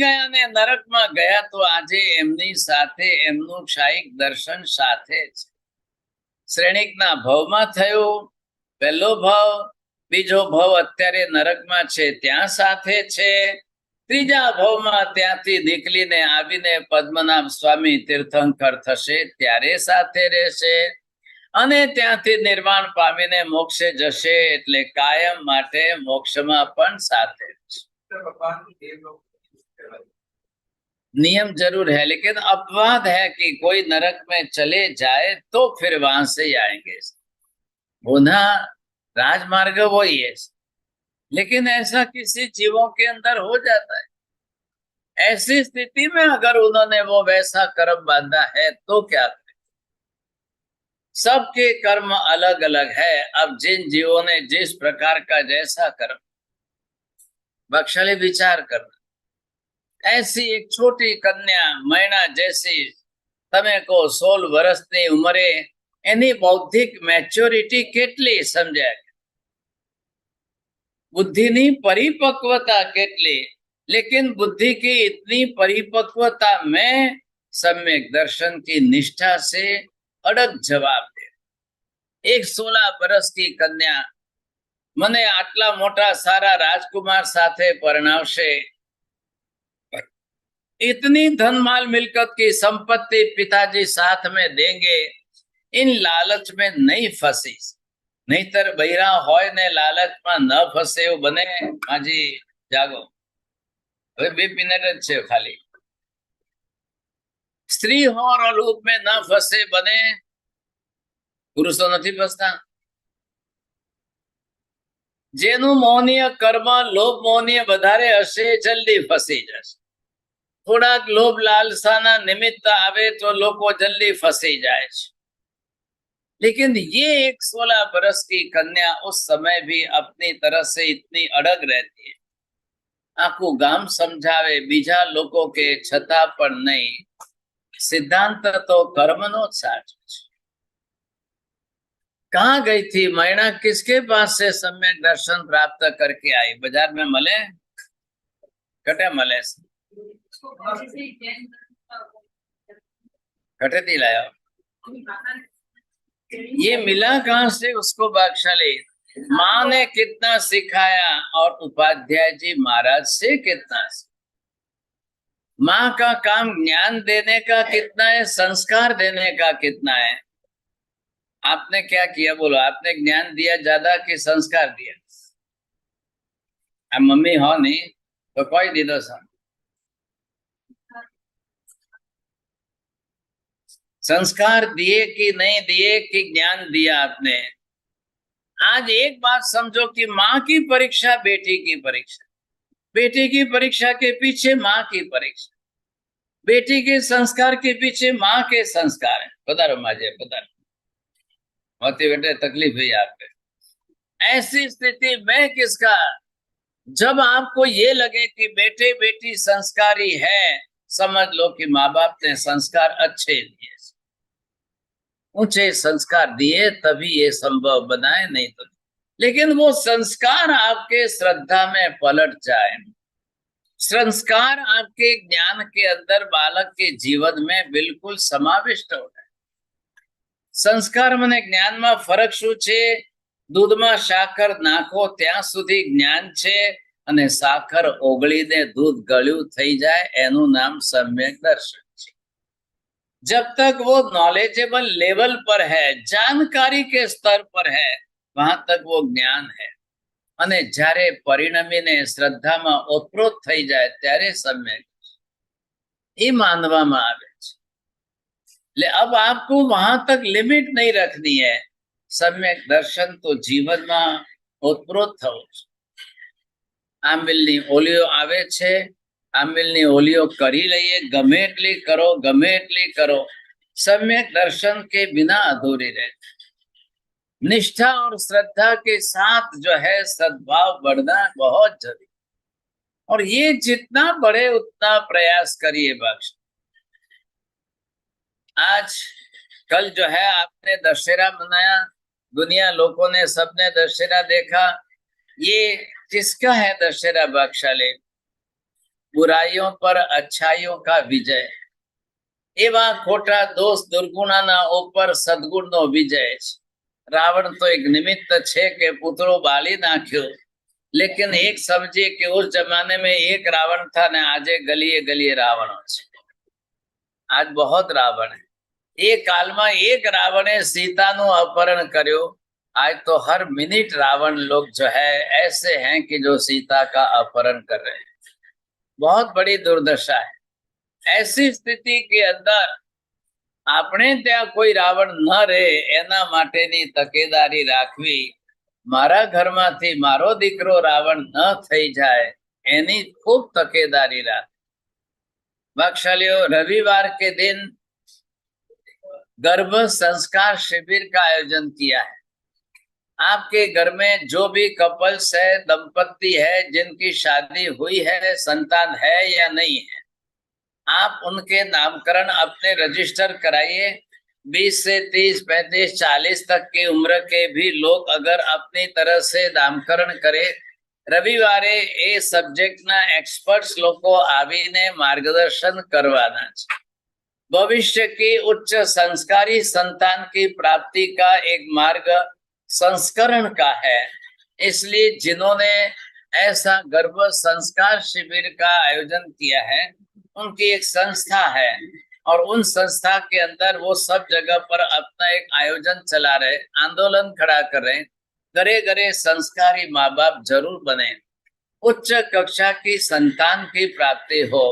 ગયા ને નરકમાં ગયા તો આજે એમની સાથે એમનું ક્ષાયિક દર્શન સાથે છે. શ્રેણિકના ભવમાં થયું પહેલો ભવ, બીજો ભવ અત્યારે નરકમાં છે ત્યાં સાથે છે, ત્રીજા ભવમાં ત્યાંથી નીકળીને આવીને પદ્મનાભ સ્વામી તીર્થંકર થશે ત્યારે સાથે રહેશે, અને ત્યાંથી નિર્વાણ પામીને મોક્ષે જશે એટલે કાયમ માટે મોક્ષમાં પણ સાથે રહેશે. नियम जरूर है लेकिन अपवाद है कि कोई नरक में चले जाए तो फिर वहां से आएंगे. पुनः राजमार्ग वही है, लेकिन ऐसा किसी जीवों के अंदर हो जाता है. ऐसी स्थिति में अगर उन्होंने वो वैसा कर्म बांधा है तो क्या करें? सबके कर्म अलग अलग है. अब जिन जीवों ने जिस प्रकार का जैसा कर्म, बख्शाली विचार करना. ऐसी एक छोटी कन्या मैना जैसी, તમે કહો 16 વર્ષની ઉંમરે એની બૌદ્ધિક મેચ્યોરિટી કેટલી સમજાય, बुद्धि परिपक्वता કેટલી, लेकिन बुद्धि की इतनी परिपक्वता में सम्यक दर्शन की निष्ठा से अड़ग जवाब दे. एक 16 वर्ष की कन्या મને આટલા મોટા સારા રાજકુમાર સાથે પરણાવશે, इतनी धन माल मिलकत की संपत्ति पिताजी साथ में देंगे, इन लालच में नहीं फंसी. नहींतर बहिरा होय ने लालच में न फंसे એવું બને. હાજી જાગો, હવે 2 મિનિટ જ છે ખાલી. સ્ત્રી हो और लोभ में न फंसे बने. પુરુષો નથી ફસતા. જેનું મોહનીય કર્મ લોભ મોહનીય વધારે હશે જલ્દી ફસી જશે. થોડાક લોભ लालसाना निमित्त आवे तो लोगों जल्दी फंसी जाए. लेकिन ये एक 16 वर्ष की कन्या उस समय भी अपनी तरह से इतनी अड़ग रहती है. आखू गाम समझावे बीजा लोगों के छता पर नहीं. सिद्धांत तो कर्मनो साचो छे. कहाँ गई थी मैना? किसके पास से सम्यक दर्शन प्राप्त करके आई? बाजार में मले? कटे मले? कटे थी लाया. ये मिला कहाँ से उसको? बख्शाली माँ ने कितना सिखाया और उपाध्याय जी महाराज से कितना. माँ का काम ज्ञान देने का कितना है, संस्कार देने का कितना है. आपने क्या किया बोलो? आपने ज्ञान दिया ज्यादा कि संस्कार दिया? अब मम्मी हो नहीं तो कोई दीदो सा संस्कार दिए कि नहीं दिए कि ज्ञान दिया आपने? आज एक बात समझो कि माँ की परीक्षा बेटी की परीक्षा, बेटी की परीक्षा के पीछे माँ की परीक्षा, बेटी के संस्कार के पीछे माँ के संस्कार है. पधारो माजे पधारो. होती बेटे तकलीफ हुई आप पे. ऐसी स्थिति में किसका जब आपको ये लगे कि बेटे बेटी संस्कारी है, समझ लो कि माँ बाप ने संस्कार अच्छे दिए, ऊंचे संस्कार दिए, तभी ये संभव बनाए, नहीं तो। लेकिन वो संस्कार आपके श्रद्धा में पलट जाए, संस्कार आपके ज्ञान के अंदर बालक के जीवन में बिल्कुल समाविष्ट हो जाए। संस्कार મને જ્ઞાનમાં ફરક શું છે? દૂધમાં સાકર નાખો ત્યાં સુધી જ્ઞાન છે, અને સાકર ઓગળીને दूध ગળ્યું થઈ જાય એનું નામ सम्यक दर्शन છે। जब तक वो नॉलेजेबल लेवल पर है, जानकारी के स्तर पर है, वहां तक वो ज्ञान है। અને જ્યારે પરિણમીને શ્રદ્ધામાં ઓતપ્રોત થઈ જાય ત્યારે सम्यक એ માનવામાં આવે છે। अब आपको वहां तक लिमिट नहीं रखनी है, सम्यक दर्शन तो जीवन में ओतप्रोत थવું છે। આંબીલની ઓલીઓ આવે છે, આંબીલની ઓલીઓ કરી લઈએ, ગમે એટલી કરો, ગમે એટલી કરો, सम्यक दर्शन के बिना अधूरी रहे। निष्ठा और श्रद्धा के साथ जो है सद्भाव बढ़ना बहुत जरूरी, और ये जितना बढ़े उतना प्रयास करिए बख्श। आज कल जो है आपने दशहरा मनाया, दुनिया लोगों ने सबने दशहरा देखा। ये किसका है दशहरा बख्शाले? बुराइयों पर अच्छाइयों का विजय। एवा खोटा दोष दुर्गुणाना ऊपर सद्गुणनो विजय छे। रावण तो एक निमित्त छे के पुतळो बाली नाख्यो, लेकिन एक समझिए कि उस जमाने में एक रावण था ने आजे गलीए गलीए रावणो छे। आज बहुत रावण है। एक काल में एक रावणे सीता नु अपहरण कर्यो, आज तो हर मिनट रावण लोग जो है ऐसे हैं कि जो सीता का अपहरण कर रहे हैं। बहुत बड़ी दुर्दशा है। ऐसी स्थिति के अंदर આપણે ત્યાં કોઈ રાવણ ન રહે એના માટેની તકેદારી રાખવી, મારા ઘરમાંથી મારો દીકરો રાવણ ન થઈ જાય એની ખૂબ તકેદારી રાખ। बख्शालियों, रविवार के दिन गर्भ संस्कार शिविर का आयोजन किया है। आपके घर में जो भी कपल्स है, दंपत्ति है, जिनकी शादी हुई है, संतान है या नहीं है, आप उनके नामकरण अपने रजिस्टर कराइए। 20 से 30, 35, 40 तक की उम्र के भी लोग अगर अपनी तरह से नामकरण करे, रविवारे ए सब्जेक्ट ना एक्सपर्ट्स लोगों आवीने मार्गदर्शन करवाना है। भविष्य की उच्च संस्कारी संतान की प्राप्ति का एक मार्ग संस्करण का है। इसलिए जिन्होंने ऐसा गर्भ संस्कार शिविर का आयोजन किया है, उनकी एक संस्था है, और उन संस्था के अंदर वो सब जगह पर अपना एक आयोजन चला रहे, आंदोलन खड़ा कर रहे। घरे घरे संस्कारी माँ बाप जरूर बने, उच्च कक्षा की संतान की प्राप्ति हो,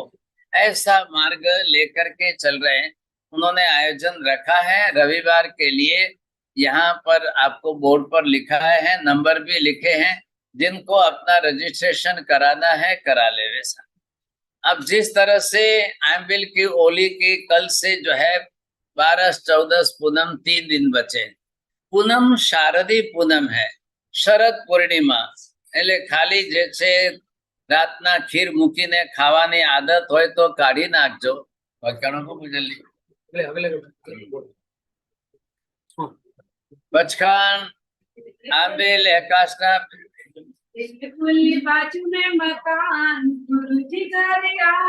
ऐसा मार्ग लेकर के चल रहे हैं। उन्होंने आयोजन रखा है रविवार के लिए। यहाँ पर आपको बोर्ड पर लिखा है, नंबर भी लिखे हैं, जिनको अपना रजिस्ट्रेशन कराना है करा ले वैसा। अब जिस तरह से आंबिल की ओली की कल से जो है 12, 14 पूनम 3 दिन बचे। पूनम शारदी पूनम है, शरद पूर्णिमा એટલે ખાલી જે છે રાતના ખીર મૂકીને ખાવાની આદત હોય તો કાઢી નાખજો। બચકાન આંબેલ એકાશના बाजू में मकान गुरुजी घर